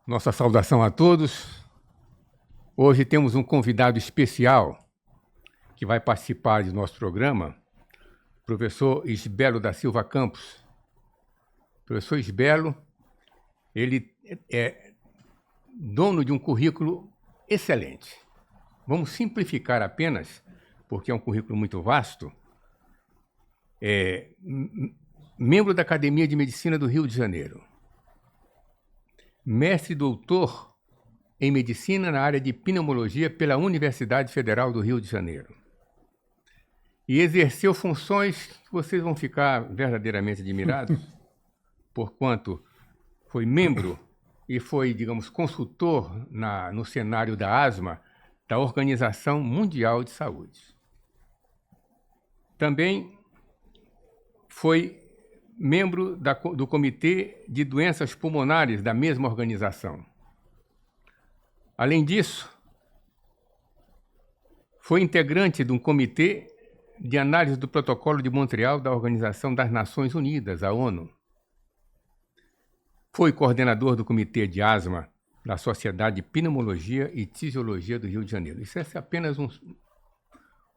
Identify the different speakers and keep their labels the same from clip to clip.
Speaker 1: Nossa saudação a todos. Hoje temos um convidado especial que vai participar de nosso programa, professor Isbelo da Silva Campos. Professor Isbelo, ele é dono de um currículo excelente. Vamos simplificar apenas, porque é um currículo muito vasto. Membro da Academia de Medicina do Rio de Janeiro. Mestre e doutor em Medicina na área de Pneumologia pela Universidade Federal do Rio de Janeiro. E exerceu funções que vocês vão ficar verdadeiramente admirados, porquanto foi membro e foi, digamos, consultor no cenário da asma da Organização Mundial de Saúde. Também foi membro do Comitê de Doenças Pulmonares da mesma organização. Além disso, foi integrante de um comitê de análise do Protocolo de Montreal da Organização das Nações Unidas, a ONU. Foi coordenador do Comitê de Asma da Sociedade de Pneumologia e Tisiologia do Rio de Janeiro. Isso é apenas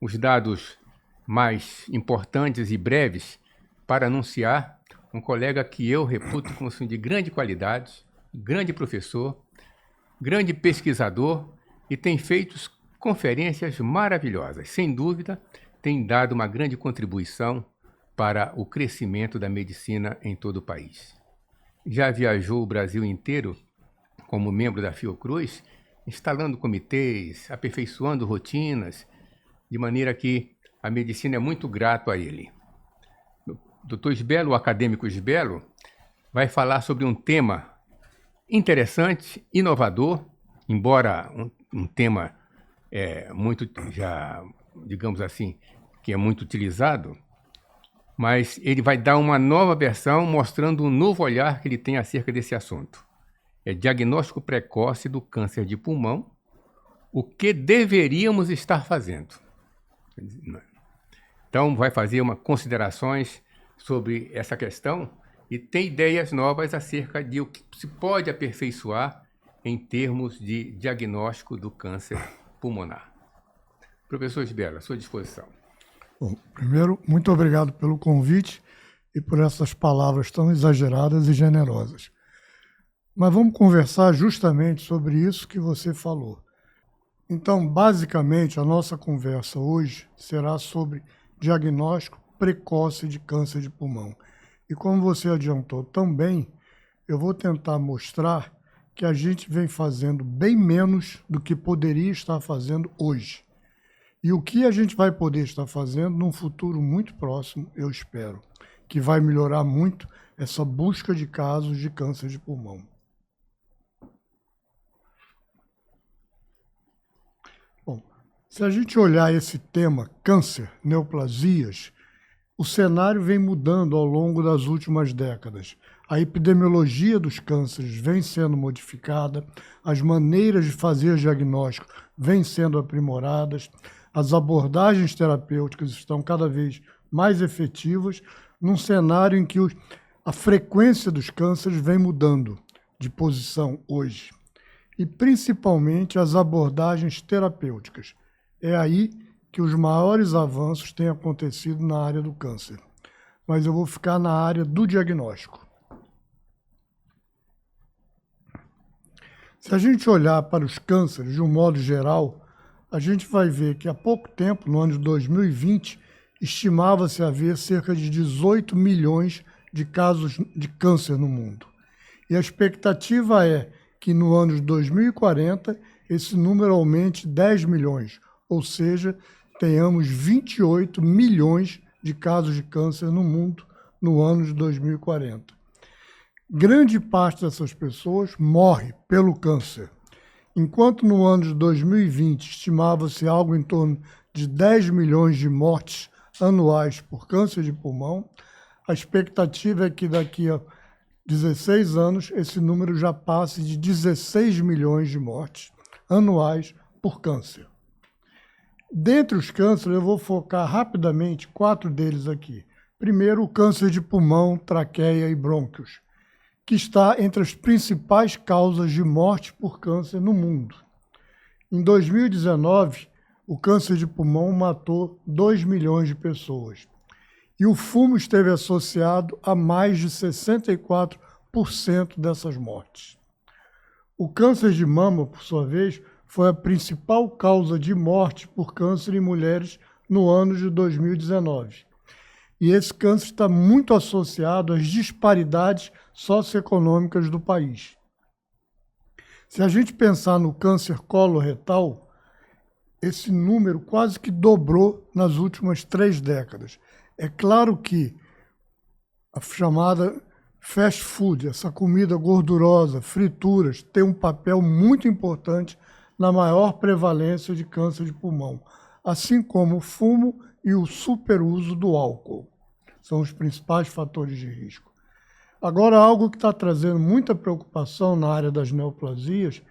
Speaker 1: os dados mais importantes e breves para anunciar um colega que eu reputo como de grande qualidade, grande professor, grande pesquisador e tem feito conferências maravilhosas. Sem dúvida, tem dado uma grande contribuição para o crescimento da medicina em todo o país. Já viajou o Brasil inteiro como membro da Fiocruz, instalando comitês, aperfeiçoando rotinas, de maneira que a medicina é muito grato a ele. Dr. Isbelo, o acadêmico Isbelo, vai falar sobre um tema interessante, inovador, embora um tema muito, já, digamos assim, que é muito utilizado, mas ele vai dar uma nova versão mostrando um novo olhar que ele tem acerca desse assunto. É diagnóstico precoce do câncer de pulmão, o que deveríamos estar fazendo. Então, vai fazer considerações sobre essa questão e tem ideias novas acerca de o que se pode aperfeiçoar em termos de diagnóstico do câncer pulmonar. Professor Isbelo, à sua disposição.
Speaker 2: Bom, primeiro, muito obrigado pelo convite e por essas palavras tão exageradas e generosas. Mas vamos conversar justamente sobre isso que você falou. Então, basicamente, a nossa conversa hoje será sobre diagnóstico precoce de câncer de pulmão. E como você adiantou também, eu vou tentar mostrar que a gente vem fazendo bem menos do que poderia estar fazendo hoje. E o que a gente vai poder estar fazendo num futuro muito próximo, eu espero, que vai melhorar muito essa busca de casos de câncer de pulmão. Bom, se a gente olhar esse tema, câncer, neoplasias, o cenário vem mudando ao longo das últimas décadas. A epidemiologia dos cânceres vem sendo modificada, as maneiras de fazer diagnóstico vêm sendo aprimoradas, as abordagens terapêuticas estão cada vez mais efetivas, num cenário em que a frequência dos cânceres vem mudando de posição hoje. E principalmente as abordagens terapêuticas. É aí que os maiores avanços têm acontecido na área do câncer. Mas eu vou ficar na área do diagnóstico. Se a gente olhar para os cânceres de um modo geral, a gente vai ver que há pouco tempo, no ano de 2020, estimava-se haver cerca de 18 milhões de casos de câncer no mundo. E a expectativa é que no ano de 2040 esse número aumente 10 milhões, ou seja, tenhamos 28 milhões de casos de câncer no mundo no ano de 2040. Grande parte dessas pessoas morre pelo câncer. Enquanto no ano de 2020 estimava-se algo em torno de 10 milhões de mortes anuais por câncer de pulmão, a expectativa é que daqui a 16 anos esse número já passe de 16 milhões de mortes anuais por câncer. Dentre os cânceres, eu vou focar rapidamente 4 deles aqui. Primeiro, o câncer de pulmão, traqueia e brônquios. que está entre as principais causas de morte por câncer no mundo. Em 2019, o câncer de pulmão matou 2 milhões de pessoas. E o fumo esteve associado a mais de 64% dessas mortes. O câncer de mama, por sua vez, foi a principal causa de morte por câncer em mulheres no ano de 2019. E esse câncer está muito associado às disparidades socioeconômicas do país. Se a gente pensar no câncer coloretal, esse número quase que dobrou nas últimas 3 décadas. É claro que a chamada fast food, essa comida gordurosa, frituras, tem um papel muito importante na maior prevalência de câncer de pulmão, assim como o fumo e o superuso do álcool. São os principais fatores de risco. Agora, algo que está trazendo muita preocupação na área das neoplasias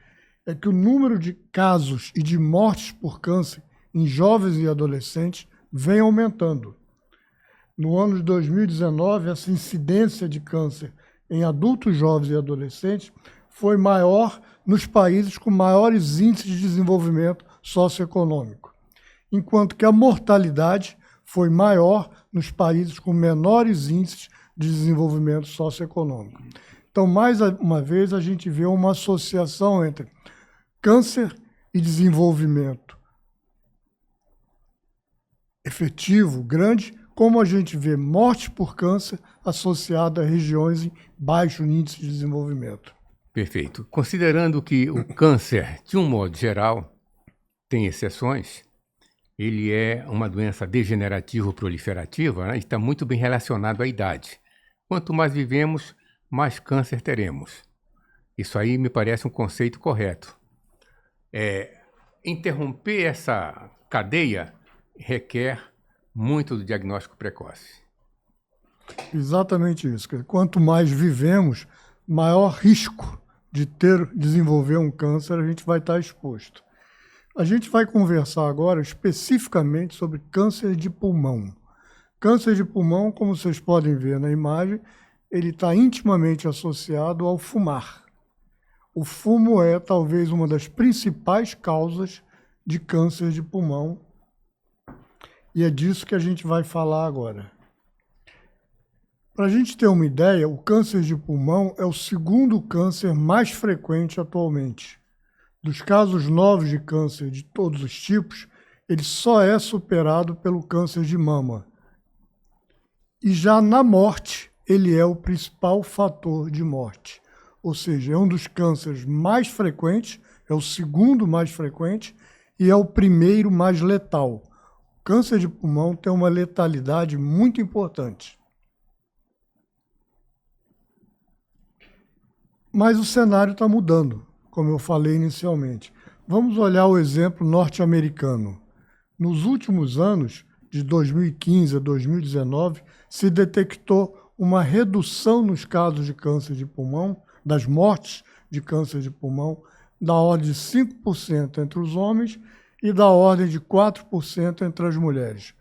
Speaker 2: é que o número de casos e de mortes por câncer em jovens e adolescentes vem aumentando. No ano de 2019, essa incidência de câncer em adultos, jovens e adolescentes foi maior nos países com maiores índices de desenvolvimento socioeconômico, enquanto que a mortalidade foi maior nos países com menores índices de desenvolvimento socioeconômico. Então, mais uma vez, a gente vê uma associação entre câncer e desenvolvimento efetivo, grande, como a gente vê morte por câncer associada a regiões em baixo índice de desenvolvimento.
Speaker 1: Perfeito. Considerando que o câncer, de um modo geral, tem exceções, ele é uma doença degenerativa ou proliferativa, né? E está muito bem relacionado à idade. Quanto mais vivemos, mais câncer teremos. Isso aí me parece um conceito correto. Interromper essa cadeia requer muito do diagnóstico precoce.
Speaker 2: Exatamente isso. Quanto mais vivemos, maior risco de desenvolver um câncer a gente vai estar exposto. A gente vai conversar agora especificamente sobre câncer de pulmão. Câncer de pulmão, como vocês podem ver na imagem, ele está intimamente associado ao fumar. O fumo é talvez uma das principais causas de câncer de pulmão e é disso que a gente vai falar agora. Para a gente ter uma ideia, o câncer de pulmão é o segundo câncer mais frequente atualmente. Dos casos novos de câncer de todos os tipos, ele só é superado pelo câncer de mama. E já na morte, ele é o principal fator de morte. Ou seja, é um dos cânceres mais frequentes, é o segundo mais frequente e é o primeiro mais letal. O câncer de pulmão tem uma letalidade muito importante. Mas o cenário está mudando, como eu falei inicialmente. Vamos olhar o exemplo norte-americano. Nos últimos anos, de 2015 a 2019, se detectou uma redução nos casos de câncer de pulmão, das mortes de câncer de pulmão, da ordem de 5% entre os homens e da ordem de 4% entre as mulheres.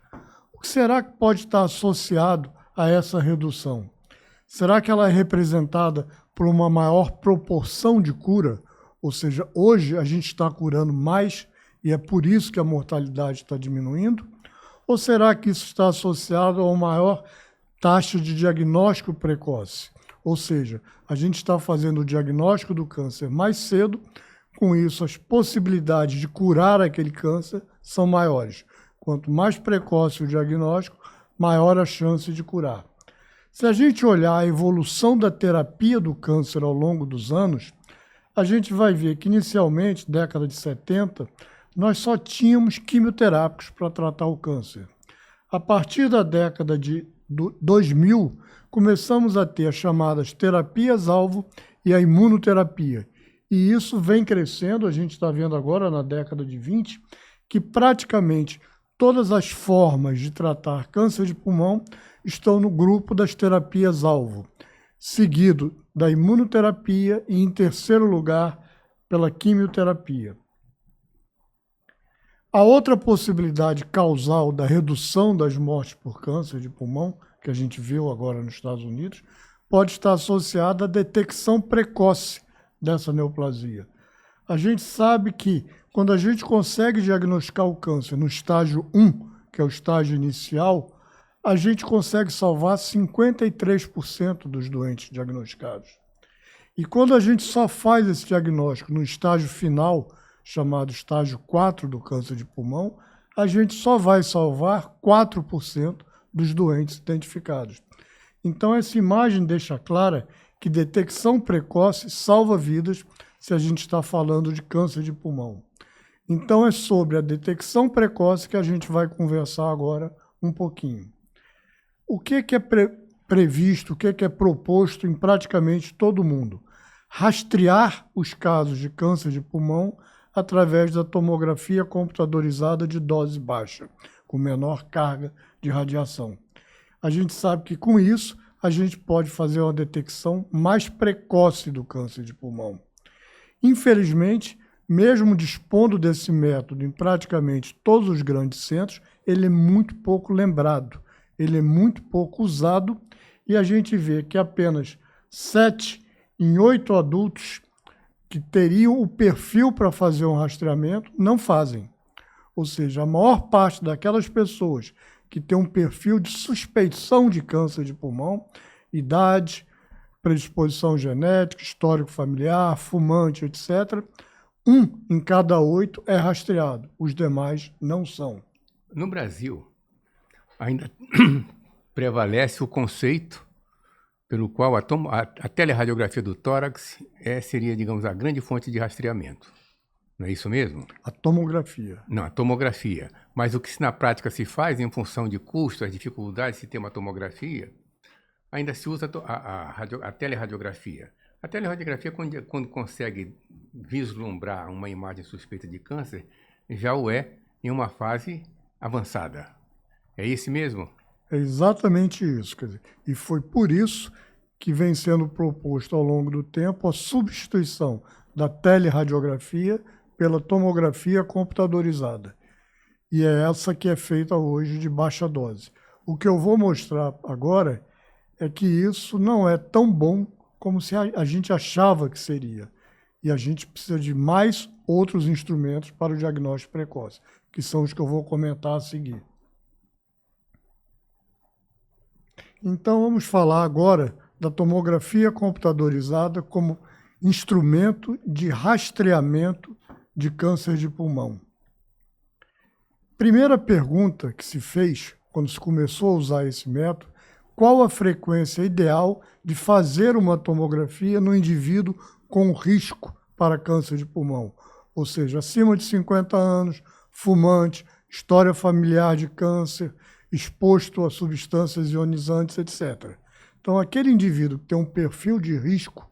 Speaker 2: O que será que pode estar associado a essa redução? Será que ela é representada por uma maior proporção de cura? Ou seja, hoje a gente está curando mais e é por isso que a mortalidade está diminuindo? Ou será que isso está associado a uma maior taxa de diagnóstico precoce? Ou seja, a gente está fazendo o diagnóstico do câncer mais cedo, com isso as possibilidades de curar aquele câncer são maiores. Quanto mais precoce o diagnóstico, maior a chance de curar. Se a gente olhar a evolução da terapia do câncer ao longo dos anos, a gente vai ver que inicialmente, década de 70, nós só tínhamos quimioterápicos para tratar o câncer. A partir da década de 2000, começamos a ter as chamadas terapias-alvo e a imunoterapia. E isso vem crescendo, a gente está vendo agora na década de 20, que praticamente todas as formas de tratar câncer de pulmão estão no grupo das terapias-alvo, seguido da imunoterapia e, em terceiro lugar, pela quimioterapia. A outra possibilidade causal da redução das mortes por câncer de pulmão, que a gente viu agora nos Estados Unidos, pode estar associada à detecção precoce dessa neoplasia. A gente sabe que quando a gente consegue diagnosticar o câncer no estágio 1, que é o estágio inicial, a gente consegue salvar 53% dos doentes diagnosticados. E quando a gente só faz esse diagnóstico no estágio final, chamado estágio 4 do câncer de pulmão, a gente só vai salvar 4% dos doentes identificados. Então, essa imagem deixa clara que detecção precoce salva vidas se a gente está falando de câncer de pulmão. Então, é sobre a detecção precoce que a gente vai conversar agora um pouquinho. O que é previsto, o que é proposto em praticamente todo mundo? Rastrear os casos de câncer de pulmão através da tomografia computadorizada de dose baixa, com menor carga de radiação. A gente sabe que com isso a gente pode fazer uma detecção mais precoce do câncer de pulmão. Infelizmente, mesmo dispondo desse método em praticamente todos os grandes centros, ele é muito pouco lembrado, ele é muito pouco usado e a gente vê que apenas 7 em 8 adultos que teriam o perfil para fazer um rastreamento não fazem. Ou seja, a maior parte daquelas pessoas que tem um perfil de suspeição de câncer de pulmão, idade, predisposição genética, histórico familiar, fumante, etc., 1 em cada 8 é rastreado, os demais não são.
Speaker 1: No Brasil, ainda prevalece o conceito pelo qual a teleradiografia do tórax seria, digamos, a grande fonte de rastreamento. Não é isso mesmo?
Speaker 2: A tomografia.
Speaker 1: Não, a tomografia. Mas o que na prática se faz, em função de custos, as dificuldades de se ter uma tomografia, ainda se usa a teleradiografia. A teleradiografia, quando consegue vislumbrar uma imagem suspeita de câncer, já o é em uma fase avançada. É isso mesmo?
Speaker 2: É exatamente isso. Quer dizer, e foi por isso que vem sendo proposto ao longo do tempo a substituição da teleradiografia pela tomografia computadorizada. E é essa que é feita hoje de baixa dose. O que eu vou mostrar agora é que isso não é tão bom como se a gente achava que seria. E a gente precisa de mais outros instrumentos para o diagnóstico precoce, que são os que eu vou comentar a seguir. Então, vamos falar agora da tomografia computadorizada como instrumento de rastreamento de câncer de pulmão. Primeira pergunta que se fez quando se começou a usar esse método: qual a frequência ideal de fazer uma tomografia no indivíduo com risco para câncer de pulmão? Ou seja, acima de 50 anos, fumante, história familiar de câncer, exposto a substâncias ionizantes, etc. Então, aquele indivíduo que tem um perfil de risco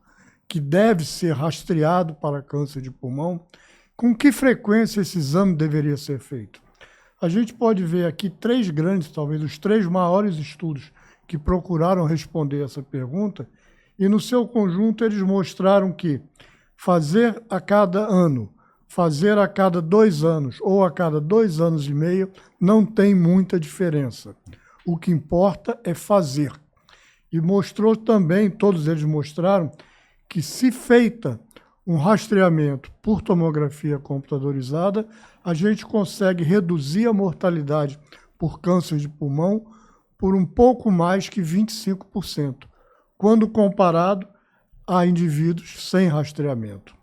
Speaker 2: que deve ser rastreado para câncer de pulmão, com que frequência esse exame deveria ser feito? A gente pode ver aqui 3 grandes, talvez os 3 maiores estudos que procuraram responder essa pergunta, e no seu conjunto eles mostraram que fazer a cada ano, fazer a cada 2 anos ou a cada 2 anos e meio não tem muita diferença. O que importa é fazer. E mostrou também, todos eles mostraram, que se feita um rastreamento por tomografia computadorizada, a gente consegue reduzir a mortalidade por câncer de pulmão por um pouco mais que 25%, quando comparado a indivíduos sem rastreamento.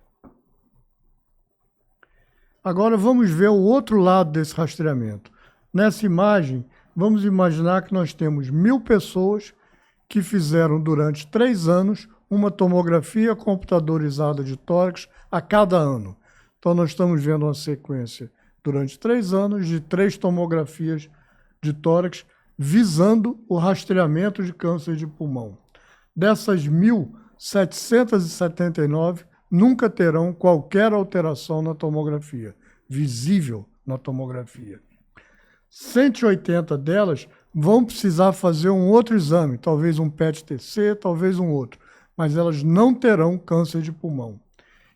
Speaker 2: Agora vamos ver o outro lado desse rastreamento. Nessa imagem, vamos imaginar que nós temos 1.000 pessoas que fizeram durante 3 anos uma tomografia computadorizada de tórax a cada ano. Então nós estamos vendo uma sequência durante 3 anos de 3 tomografias de tórax visando o rastreamento de câncer de pulmão. Dessas 1.779 nunca terão qualquer alteração na tomografia, visível na tomografia. 180 delas vão precisar fazer um outro exame, talvez um PET-TC, talvez um outro, mas elas não terão câncer de pulmão.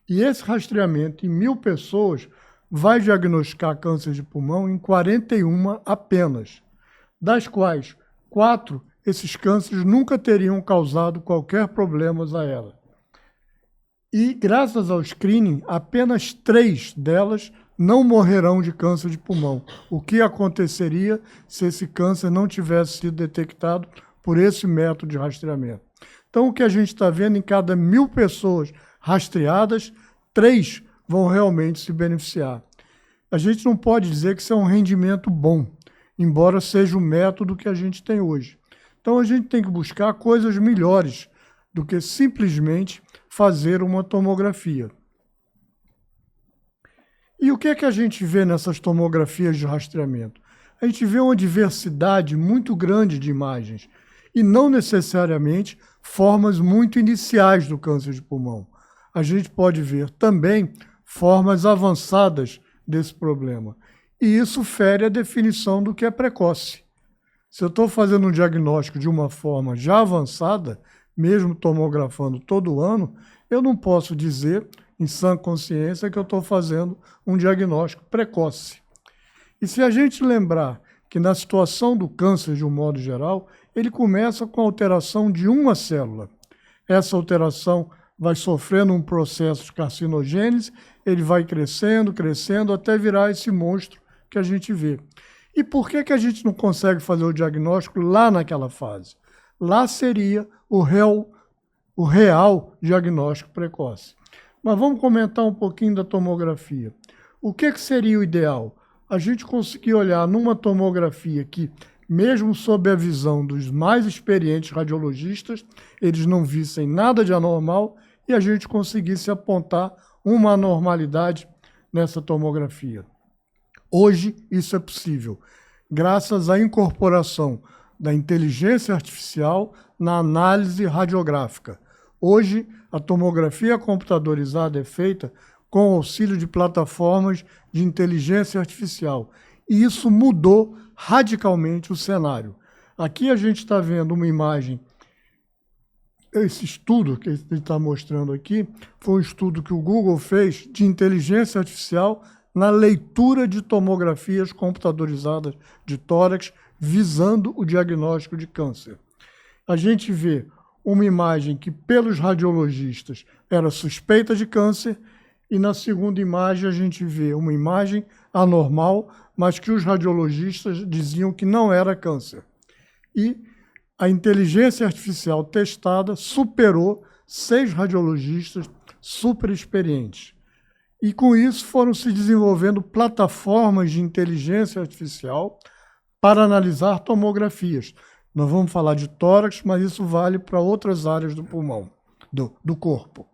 Speaker 2: E esse rastreamento em 1.000 pessoas vai diagnosticar câncer de pulmão em 41 apenas, das quais 4 esses cânceres nunca teriam causado qualquer problema a ela. E, graças ao screening, apenas 3 delas não morrerão de câncer de pulmão. O que aconteceria se esse câncer não tivesse sido detectado por esse método de rastreamento? Então, o que a gente está vendo, em cada 1.000 pessoas rastreadas, 3 vão realmente se beneficiar. A gente não pode dizer que isso é um rendimento bom, embora seja o método que a gente tem hoje. Então, a gente tem que buscar coisas melhores do que simplesmente fazer uma tomografia. E o que é que a gente vê nessas tomografias de rastreamento? A gente vê uma diversidade muito grande de imagens e não necessariamente formas muito iniciais do câncer de pulmão. A gente pode ver também formas avançadas desse problema. E isso fere a definição do que é precoce. Se eu estou fazendo um diagnóstico de uma forma já avançada, mesmo tomografando todo ano, eu não posso dizer, em sã consciência, que eu estou fazendo um diagnóstico precoce. E se a gente lembrar que na situação do câncer, de um modo geral, ele começa com a alteração de uma célula. Essa alteração vai sofrendo um processo de carcinogênese, ele vai crescendo, crescendo, até virar esse monstro que a gente vê. E por que a gente não consegue fazer o diagnóstico lá naquela fase? Lá seria o real diagnóstico precoce. Mas vamos comentar um pouquinho da tomografia. O que seria o ideal? A gente conseguir olhar numa tomografia que, mesmo sob a visão dos mais experientes radiologistas, eles não vissem nada de anormal e a gente conseguisse apontar uma anormalidade nessa tomografia. Hoje isso é possível, graças à incorporação da inteligência artificial na análise radiográfica. Hoje, a tomografia computadorizada é feita com o auxílio de plataformas de inteligência artificial. E isso mudou radicalmente o cenário. Aqui a gente está vendo uma imagem. Esse estudo que ele está mostrando aqui foi um estudo que o Google fez de inteligência artificial na leitura de tomografias computadorizadas de tórax, visando o diagnóstico de câncer. A gente vê uma imagem que, pelos radiologistas, era suspeita de câncer, e na segunda imagem a gente vê uma imagem anormal, mas que os radiologistas diziam que não era câncer. E a inteligência artificial testada superou 6 radiologistas super experientes. E com isso foram se desenvolvendo plataformas de inteligência artificial para analisar tomografias. Nós vamos falar de tórax, mas isso vale para outras áreas do pulmão, do corpo.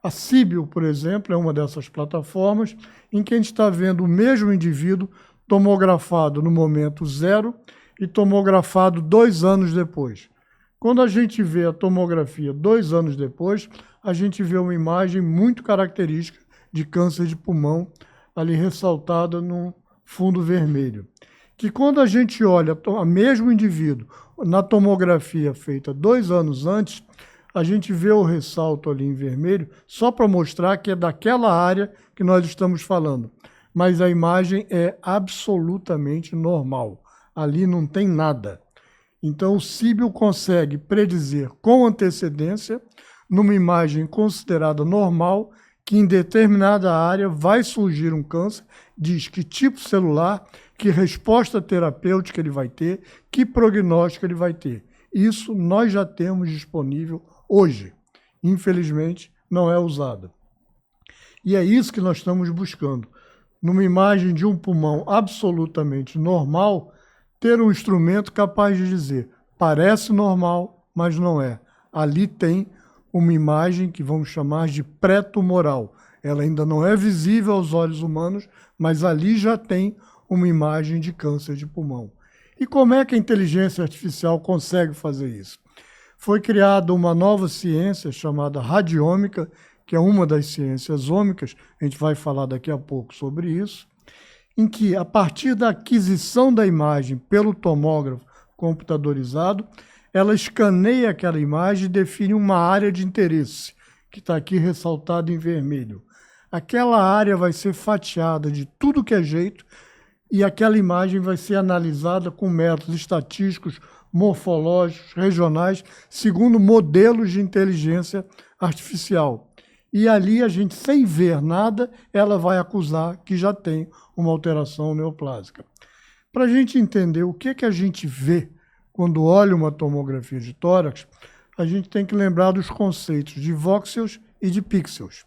Speaker 2: A Síbio, por exemplo, é uma dessas plataformas em que a gente está vendo o mesmo indivíduo tomografado no momento 0 e tomografado 2 anos depois. Quando a gente vê a tomografia 2 anos depois, a gente vê uma imagem muito característica de câncer de pulmão, ali ressaltada no fundo vermelho. Que quando a gente olha o mesmo indivíduo na tomografia feita 2 anos antes, a gente vê o ressalto ali em vermelho, só para mostrar que é daquela área que nós estamos falando. Mas a imagem é absolutamente normal. Ali não tem nada. Então, o Síbio consegue predizer com antecedência, numa imagem considerada normal, que em determinada área vai surgir um câncer, diz que tipo celular, que resposta terapêutica ele vai ter, que prognóstico ele vai ter. Isso nós já temos disponível hoje. Infelizmente, não é usado. E é isso que nós estamos buscando. Numa imagem de um pulmão absolutamente normal, ter um instrumento capaz de dizer, parece normal, mas não é. Ali tem uma imagem que vamos chamar de pré-tumoral. Ela ainda não é visível aos olhos humanos, mas ali já tem uma imagem de câncer de pulmão. E como é que a inteligência artificial consegue fazer isso? Foi criada uma nova ciência chamada radiômica, que é uma das ciências ômicas, a gente vai falar daqui a pouco sobre isso, em que, a partir da aquisição da imagem pelo tomógrafo computadorizado, ela escaneia aquela imagem e define uma área de interesse, que está aqui ressaltada em vermelho. Aquela área vai ser fatiada de tudo que é jeito e aquela imagem vai ser analisada com métodos estatísticos morfológicos, regionais, segundo modelos de inteligência artificial. E ali a gente, sem ver nada, ela vai acusar que já tem uma alteração neoplásica. Para a gente entender o que a gente vê quando olha uma tomografia de tórax, a gente tem que lembrar dos conceitos de voxels e de pixels.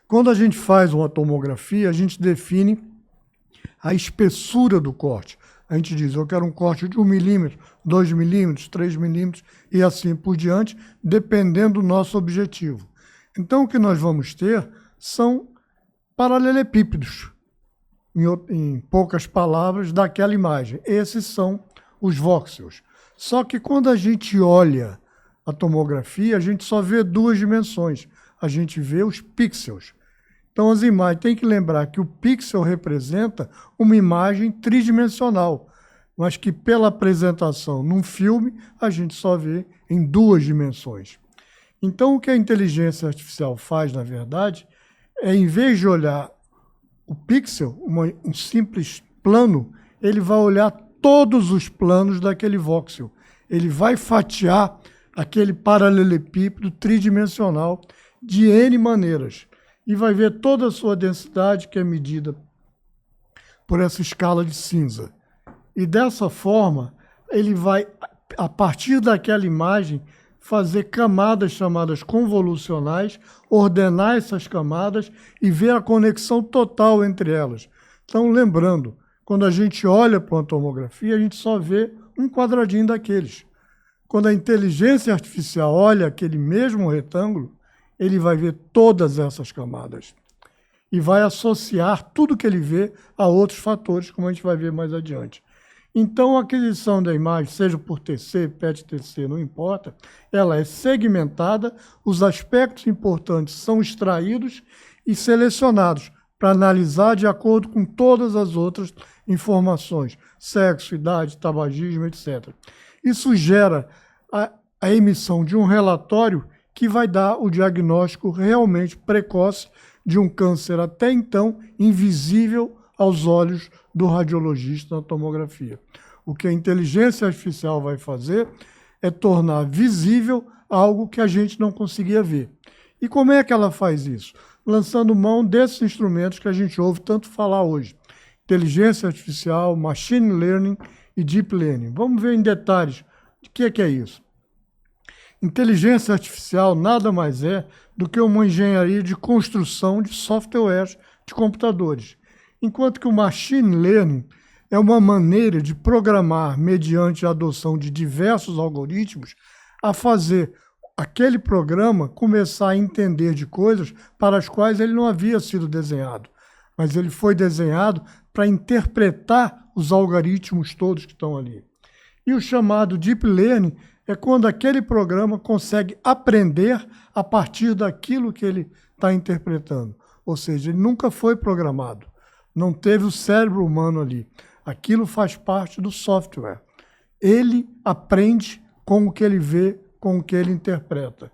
Speaker 2: Quando a gente faz uma tomografia, a gente define a espessura do corte. A gente diz, eu quero um corte de 1 milímetro, 2 milímetros, 3 milímetros e assim por diante, dependendo do nosso objetivo. Então, o que nós vamos ter são paralelepípedos, em poucas palavras, daquela imagem. Esses são os voxels. Só que quando a gente olha a tomografia, a gente só vê 2 dimensões. A gente vê os pixels. Então, as imagens, tem que lembrar que o pixel representa uma imagem tridimensional, mas que pela apresentação num filme, a gente só vê em 2 dimensões. Então, o que a inteligência artificial faz, na verdade, é, em vez de olhar o pixel, um simples plano, ele vai olhar todos os planos daquele voxel. Ele vai fatiar aquele paralelepípedo tridimensional de N maneiras. E vai ver toda a sua densidade, que é medida por essa escala de cinza. E dessa forma, ele vai, a partir daquela imagem, fazer camadas chamadas convolucionais, ordenar essas camadas e ver a conexão total entre elas. Então, lembrando, quando a gente olha para uma tomografia, a gente só vê um quadradinho daqueles. Quando a inteligência artificial olha aquele mesmo retângulo, ele vai ver todas essas camadas e vai associar tudo que ele vê a outros fatores, como a gente vai ver mais adiante. Então, a aquisição da imagem, seja por TC, PET-TC, não importa, ela é segmentada, os aspectos importantes são extraídos e selecionados para analisar de acordo com todas as outras informações, sexo, idade, tabagismo, etc. Isso gera a emissão de um relatório que vai dar o diagnóstico realmente precoce de um câncer até então invisível aos olhos do radiologista na tomografia. O que a inteligência artificial vai fazer é tornar visível algo que a gente não conseguia ver. E como é que ela faz isso? Lançando mão desses instrumentos que a gente ouve tanto falar hoje. Inteligência artificial, machine learning e deep learning. Vamos ver em detalhes de que é isso. Inteligência artificial nada mais é do que uma engenharia de construção de softwares de computadores, enquanto que o machine learning é uma maneira de programar, mediante a adoção de diversos algoritmos, a fazer aquele programa começar a entender de coisas para as quais ele não havia sido desenhado, mas ele foi desenhado para interpretar os algoritmos todos que estão ali. E o chamado deep learning é quando aquele programa consegue aprender a partir daquilo que ele está interpretando. Ou seja, ele nunca foi programado, não teve o cérebro humano ali. Aquilo faz parte do software. Ele aprende com o que ele vê, com o que ele interpreta.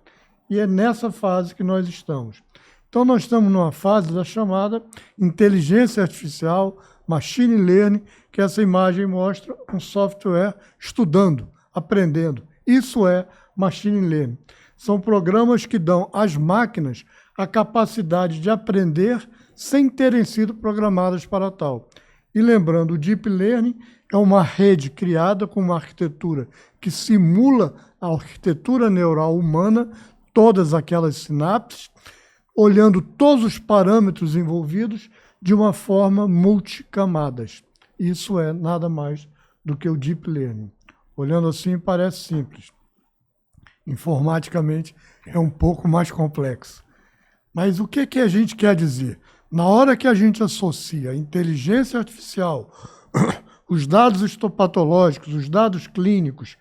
Speaker 2: E é nessa fase que nós estamos. Então, nós estamos numa fase da chamada inteligência artificial, machine learning, que essa imagem mostra um software estudando, aprendendo. Isso é machine learning. São programas que dão às máquinas a capacidade de aprender sem terem sido programadas para tal. E lembrando, o Deep Learning é uma rede criada com uma arquitetura que simula a arquitetura neural humana, todas aquelas sinapses, olhando todos os parâmetros envolvidos de uma forma multicamadas. Isso é nada mais do que o Deep Learning. Olhando assim, parece simples. Informaticamente, é um pouco mais complexo. Mas o que a gente quer dizer? Na hora que a gente associa a inteligência artificial, os dados histopatológicos, os dados clínicos,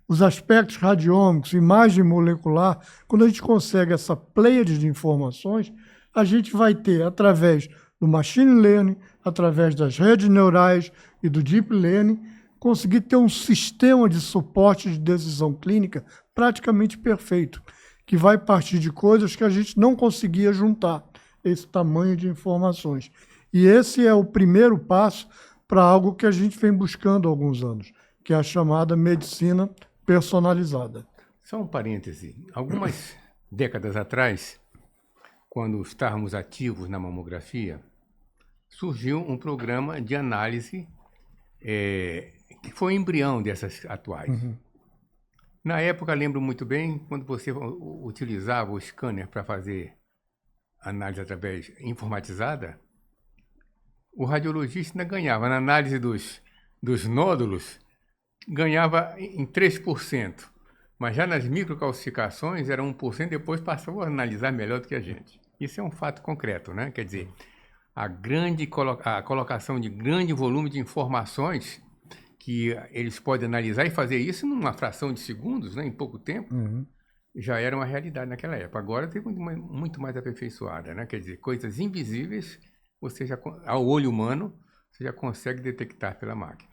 Speaker 2: os aspectos radiômicos, imagem molecular, quando a gente consegue essa pleiade de informações, a gente vai ter, através do machine learning, através das redes neurais e do deep learning, conseguir ter um sistema de suporte de decisão clínica praticamente perfeito, que vai partir de coisas que a gente não conseguia juntar, esse tamanho de informações. E esse é o primeiro passo para algo que a gente vem buscando há alguns anos, que é a chamada medicina personalizada.
Speaker 1: Só um parêntese. Algumas décadas atrás, quando estávamos ativos na mamografia, surgiu um programa de análise que foi o embrião dessas atuais. Na época, lembro muito bem, quando você utilizava o scanner para fazer análise através informatizada, o radiologista ainda ganhava. Na análise dos nódulos, ganhava em 3%. Mas já nas microcalcificações era 1%, depois passou a analisar melhor do que a gente. Isso é um fato concreto, né? Quer dizer, a colocação de grande volume de informações que eles podem analisar e fazer isso numa fração de segundos, né, em pouco tempo, já era uma realidade naquela época. Agora tem muito mais aperfeiçoada, né? Quer dizer, coisas invisíveis, ao olho humano, você já consegue detectar pela máquina.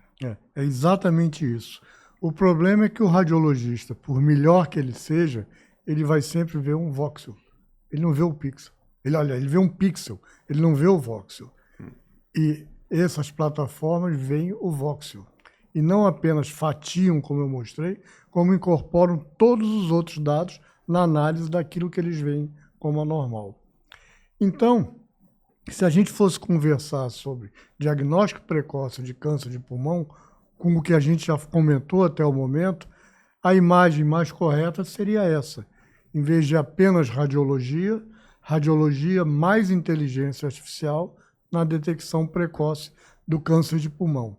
Speaker 2: É exatamente isso. O problema é que o radiologista, por melhor que ele seja, ele vai sempre ver um voxel. Ele não vê o pixel. Ele vê um pixel, ele não vê o voxel. E essas plataformas veem o voxel. E não apenas fatiam, como eu mostrei, como incorporam todos os outros dados na análise daquilo que eles veem como anormal. Então, se a gente fosse conversar sobre diagnóstico precoce de câncer de pulmão, com o que a gente já comentou até o momento, a imagem mais correta seria essa. Em vez de apenas radiologia mais inteligência artificial na detecção precoce do câncer de pulmão.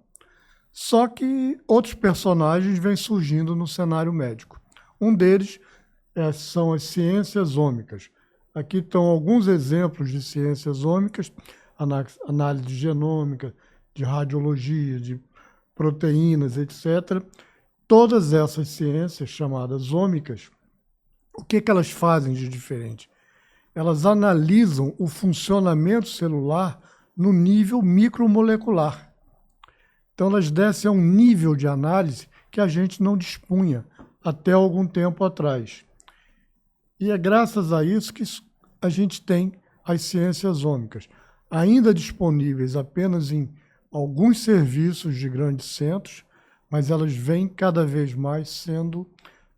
Speaker 2: Só que outros personagens vêm surgindo no cenário médico. Um deles são as ciências ômicas. Aqui estão alguns exemplos de ciências ômicas, análise genômica, de radiologia, de proteínas, etc. Todas essas ciências chamadas ômicas, o que elas fazem de diferente? Elas analisam o funcionamento celular no nível micromolecular. Então, elas descem a um nível de análise que a gente não dispunha até algum tempo atrás. E é graças a isso que a gente tem as ciências ômicas, ainda disponíveis apenas em alguns serviços de grandes centros, mas elas vêm cada vez mais sendo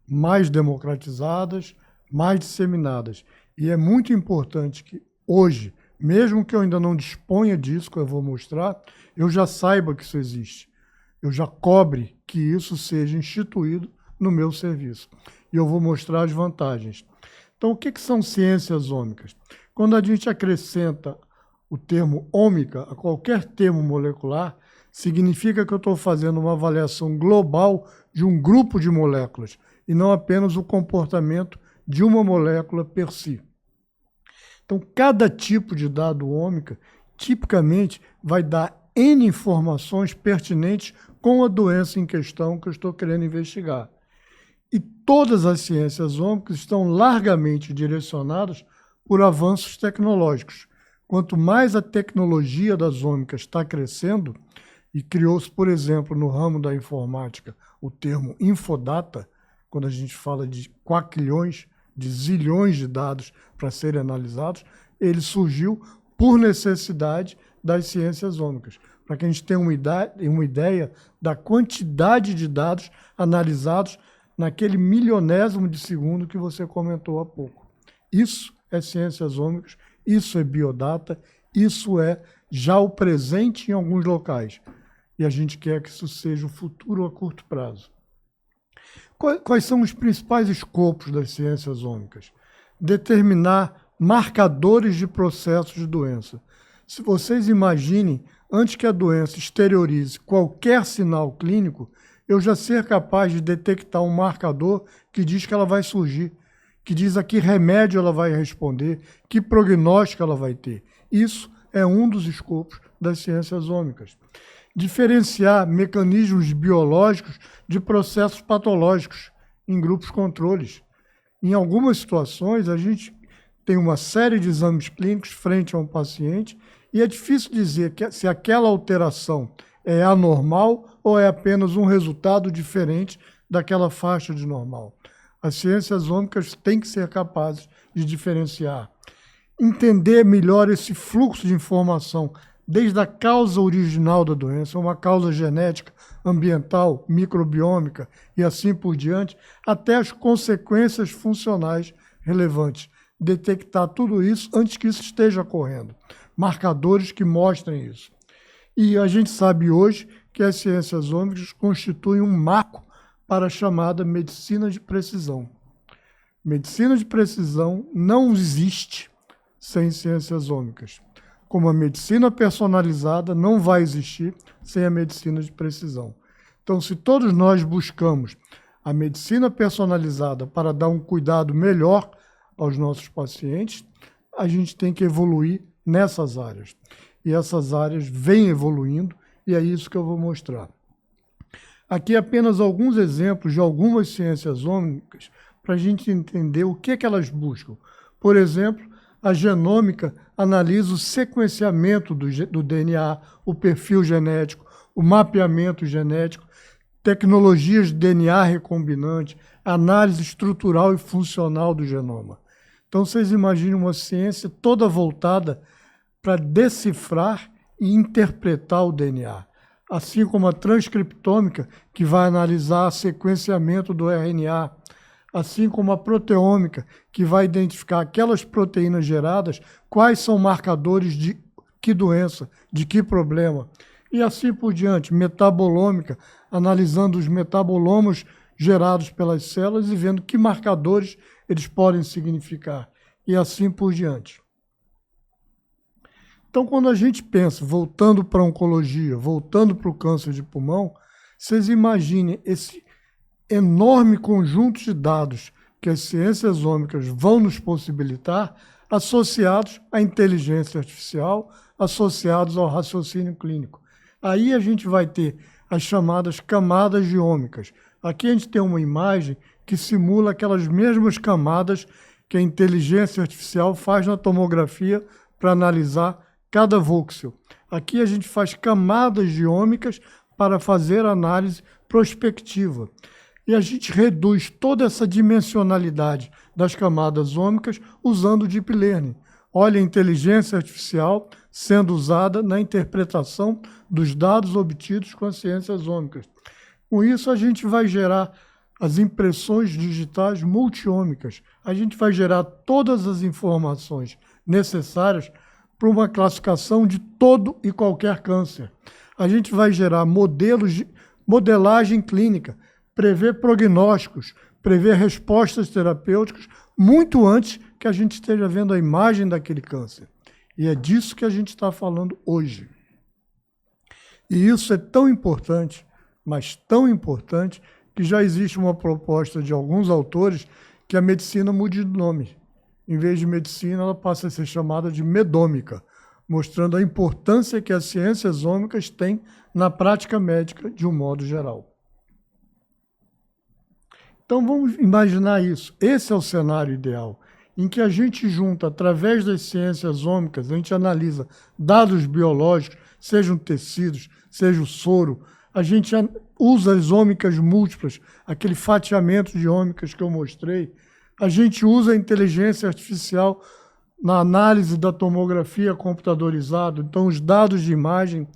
Speaker 2: mais democratizadas, mais disseminadas. E é muito importante que hoje, mesmo que eu ainda não disponha disso, que eu vou mostrar, eu já saiba que isso existe. Eu já cobre que isso seja instituído no meu serviço. E eu vou mostrar as vantagens. Então, o que são ciências ômicas? Quando a gente acrescenta o termo ômica a qualquer termo molecular, significa que eu estou fazendo uma avaliação global de um grupo de moléculas, e não apenas o comportamento de uma molécula per si. Então, cada tipo de dado ômica, tipicamente, vai dar N informações pertinentes com a doença em questão que eu estou querendo investigar. E todas as ciências ômicas estão largamente direcionadas por avanços tecnológicos. Quanto mais a tecnologia das ômicas está crescendo, e criou-se, por exemplo, no ramo da informática, o termo infodata, quando a gente fala de quaquilhões, de zilhões de dados para serem analisados, ele surgiu por necessidade das ciências ômicas, para que a gente tenha uma ideia da quantidade de dados analisados naquele milionésimo de segundo que você comentou há pouco. Isso é ciências ômicas, isso é biodata, isso é já o presente em alguns locais. E a gente quer que isso seja o futuro a curto prazo. Quais são os principais escopos das ciências ômicas? Determinar marcadores de processos de doença. Se vocês imaginem, antes que a doença exteriorize qualquer sinal clínico, eu já ser capaz de detectar um marcador que diz que ela vai surgir, que diz a que remédio ela vai responder, que prognóstico ela vai ter. Isso é um dos escopos das ciências ômicas. Diferenciar mecanismos biológicos de processos patológicos em grupos controles. Em algumas situações, a gente tem uma série de exames clínicos frente a um paciente e é difícil dizer se aquela alteração é anormal ou é apenas um resultado diferente daquela faixa de normal. As ciências ômicas têm que ser capazes de diferenciar. Entender melhor esse fluxo de informação desde a causa original da doença, uma causa genética, ambiental, microbiômica e assim por diante, até as consequências funcionais relevantes. Detectar tudo isso antes que isso esteja ocorrendo. Marcadores que mostrem isso. E a gente sabe hoje que as ciências ômicas constituem um marco para a chamada medicina de precisão. Medicina de precisão não existe sem ciências ômicas. Como a medicina personalizada não vai existir sem a medicina de precisão. Então, se todos nós buscamos a medicina personalizada para dar um cuidado melhor aos nossos pacientes, a gente tem que evoluir nessas áreas. E essas áreas vêm evoluindo, e é isso que eu vou mostrar. Aqui apenas alguns exemplos de algumas ciências ômicas para a gente entender o que elas buscam. Por exemplo, a genômica analisa o sequenciamento do DNA, o perfil genético, o mapeamento genético, tecnologias de DNA recombinante, análise estrutural e funcional do genoma. Então, vocês imaginem uma ciência toda voltada para decifrar e interpretar o DNA, assim como a transcriptômica, que vai analisar o sequenciamento do RNA, assim como a proteômica, que vai identificar aquelas proteínas geradas, quais são marcadores de que doença, de que problema, e assim por diante. Metabolômica, analisando os metabolomos gerados pelas células e vendo que marcadores eles podem significar, e assim por diante. Então, quando a gente pensa, voltando para a oncologia, voltando para o câncer de pulmão, vocês imaginem esse enorme conjunto de dados que as ciências ômicas vão nos possibilitar, associados à inteligência artificial, associados ao raciocínio clínico. Aí a gente vai ter as chamadas camadas de ômicas. Aqui a gente tem uma imagem que simula aquelas mesmas camadas que a inteligência artificial faz na tomografia para analisar cada voxel. Aqui a gente faz camadas de ômicas para fazer análise prospectiva. E a gente reduz toda essa dimensionalidade das camadas ômicas usando o Deep Learning. Olha a inteligência artificial sendo usada na interpretação dos dados obtidos com as ciências ômicas. Com isso, a gente vai gerar as impressões digitais multiômicas. A gente vai gerar todas as informações necessárias para uma classificação de todo e qualquer câncer. A gente vai gerar modelos de modelagem clínica, prever prognósticos, prever respostas terapêuticas muito antes que a gente esteja vendo a imagem daquele câncer. E é disso que a gente está falando hoje. E isso é tão importante, mas tão importante, que já existe uma proposta de alguns autores que a medicina mude de nome. Em vez de medicina, ela passa a ser chamada de medômica, mostrando a importância que as ciências ômicas têm na prática médica de um modo geral. Então vamos imaginar isso. Esse é o cenário ideal, em que a gente junta, através das ciências ômicas, a gente analisa dados biológicos, sejam tecidos, seja o soro, a gente usa as ômicas múltiplas, aquele fatiamento de ômicas que eu mostrei, a gente usa a inteligência artificial na análise da tomografia computadorizada, então os dados de imagem,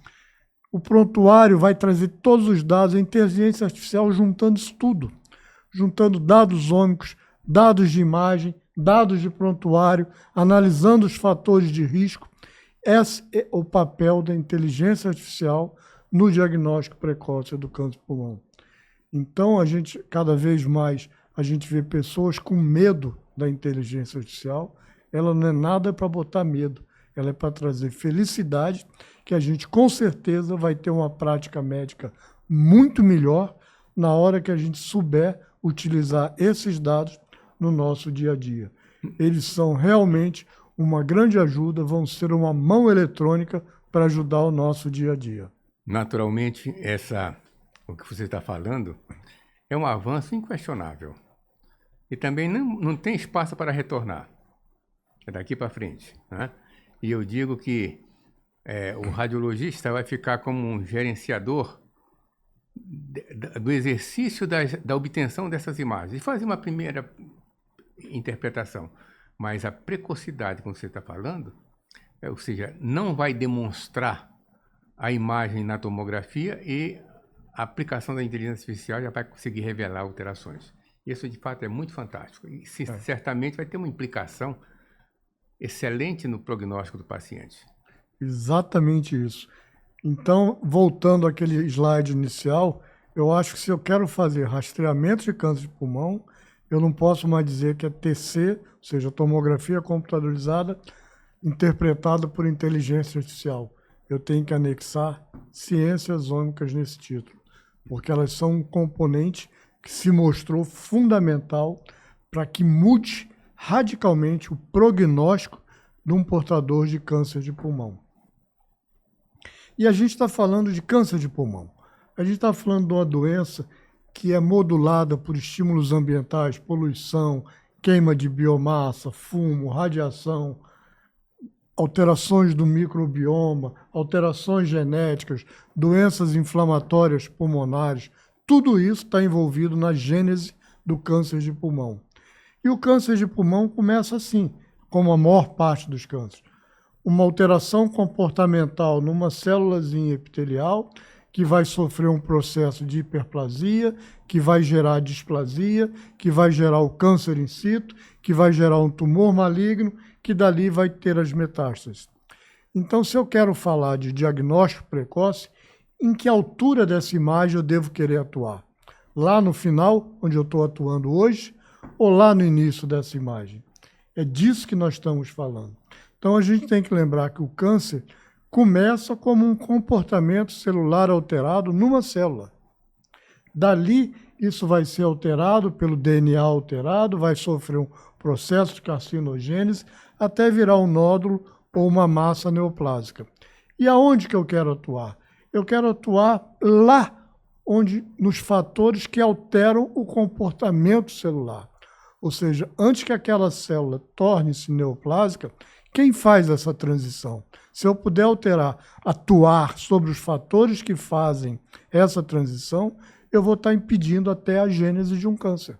Speaker 2: o prontuário vai trazer todos os dados, a inteligência artificial juntando isso tudo, juntando dados ômicos, dados de imagem, dados de prontuário, analisando os fatores de risco. Esse é o papel da inteligência artificial no diagnóstico precoce do câncer de pulmão. Então, cada vez mais, a gente vê pessoas com medo da inteligência artificial. Ela não é nada para botar medo, ela é para trazer felicidade, que a gente com certeza vai ter uma prática médica muito melhor na hora que a gente souber utilizar esses dados no nosso dia a dia. Eles são realmente uma grande ajuda, vão ser uma mão eletrônica para ajudar o nosso dia a dia.
Speaker 1: Naturalmente, o que você está falando é um avanço inquestionável. E também não tem espaço para retornar. É daqui para frente, né? E eu digo que o radiologista vai ficar como um gerenciador do exercício da obtenção dessas imagens e fazer uma primeira interpretação. Mas a precocidade, como você está falando, ou seja, não vai demonstrar a imagem na tomografia e a aplicação da inteligência artificial já vai conseguir revelar alterações. Isso, de fato, é muito fantástico. E certamente vai ter uma implicação excelente no prognóstico do paciente.
Speaker 2: Exatamente isso. Então, voltando àquele slide inicial, eu acho que se eu quero fazer rastreamento de câncer de pulmão, eu não posso mais dizer que é TC, ou seja, tomografia computadorizada, interpretada por inteligência artificial. Eu tenho que anexar ciências ômicas nesse título, porque elas são um componente que se mostrou fundamental para que mude radicalmente o prognóstico de um portador de câncer de pulmão. E a gente está falando de câncer de pulmão. A gente está falando de uma doença que é modulada por estímulos ambientais, poluição, queima de biomassa, fumo, radiação, alterações do microbioma, alterações genéticas, doenças inflamatórias pulmonares, tudo isso está envolvido na gênese do câncer de pulmão. E o câncer de pulmão começa assim, como a maior parte dos cânceres. Uma alteração comportamental numa célulazinha epitelial que vai sofrer um processo de hiperplasia, que vai gerar displasia, que vai gerar o câncer in situ, que vai gerar um tumor maligno, que dali vai ter as metástases. Então, se eu quero falar de diagnóstico precoce, em que altura dessa imagem eu devo querer atuar? Lá no final, onde eu estou atuando hoje, ou lá no início dessa imagem? É disso que nós estamos falando. Então, a gente tem que lembrar que o câncer começa como um comportamento celular alterado numa célula. Dali, isso vai ser alterado pelo DNA alterado, vai sofrer um processo de carcinogênese, até virar um nódulo ou uma massa neoplásica. E aonde que eu quero atuar? Eu quero atuar lá onde, nos fatores que alteram o comportamento celular. Ou seja, antes que aquela célula torne-se neoplásica, quem faz essa transição? Se eu puder atuar sobre os fatores que fazem essa transição, eu vou estar impedindo até a gênese de um câncer.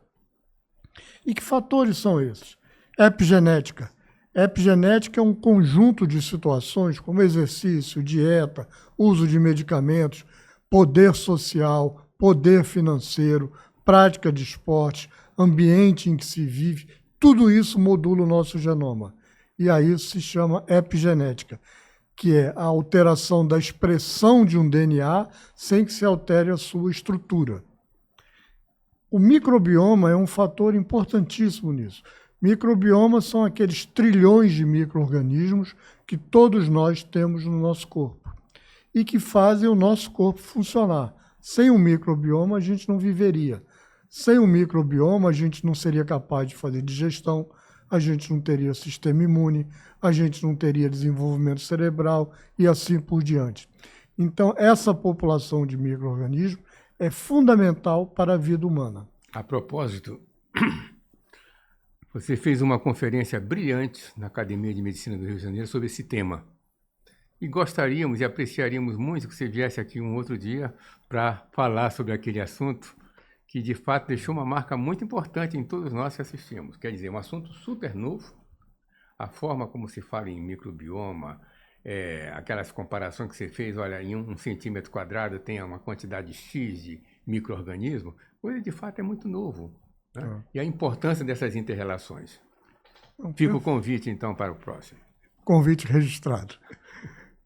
Speaker 2: E que fatores são esses? Epigenética. Epigenética é um conjunto de situações como exercício, dieta, uso de medicamentos, poder social, poder financeiro, prática de esporte, ambiente em que se vive, tudo isso modula o nosso genoma. E aí isso se chama epigenética, que é a alteração da expressão de um DNA sem que se altere a sua estrutura. O microbioma é um fator importantíssimo nisso. Microbiomas são aqueles trilhões de micro-organismos que todos nós temos no nosso corpo e que fazem o nosso corpo funcionar. Sem um microbioma, a gente não viveria. Sem um microbioma, a gente não seria capaz de fazer digestão, a gente não teria sistema imune, a gente não teria desenvolvimento cerebral e assim por diante. Então, essa população de micro-organismos é fundamental para a vida humana.
Speaker 1: A propósito, você fez uma conferência brilhante na Academia de Medicina do Rio de Janeiro sobre esse tema. E gostaríamos e apreciaríamos muito que você viesse aqui um outro dia para falar sobre aquele assunto que, de fato, deixou uma marca muito importante em todos nós que assistimos. Quer dizer, um assunto super novo, a forma como se fala em microbioma, aquelas comparações que você fez, olha, em 1 centímetro quadrado tem uma quantidade X de micro-organismo, coisa de fato é muito novo. Né? E a importância dessas inter-relações. Fica o convite, então, para o próximo.
Speaker 2: Convite registrado.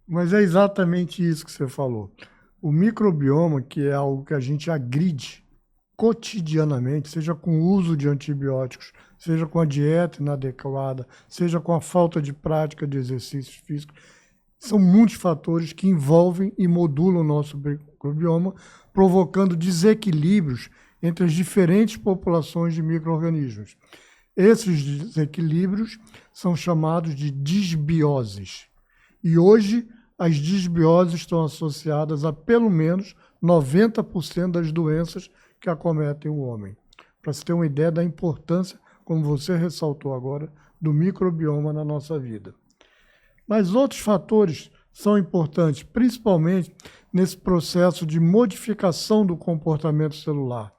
Speaker 2: Mas é exatamente isso que você falou. O microbioma, que é algo que a gente agride cotidianamente, seja com o uso de antibióticos, seja com a dieta inadequada, seja com a falta de prática de exercícios físicos, são muitos fatores que envolvem e modulam o nosso microbioma, provocando desequilíbrios entre as diferentes populações de micro-organismos. Esses desequilíbrios são chamados de disbioses. E hoje, as disbioses estão associadas a pelo menos 90% das doenças que acometem o homem. Para se ter uma ideia da importância, como você ressaltou agora, do microbioma na nossa vida. Mas outros fatores são importantes, principalmente nesse processo de modificação do comportamento celular.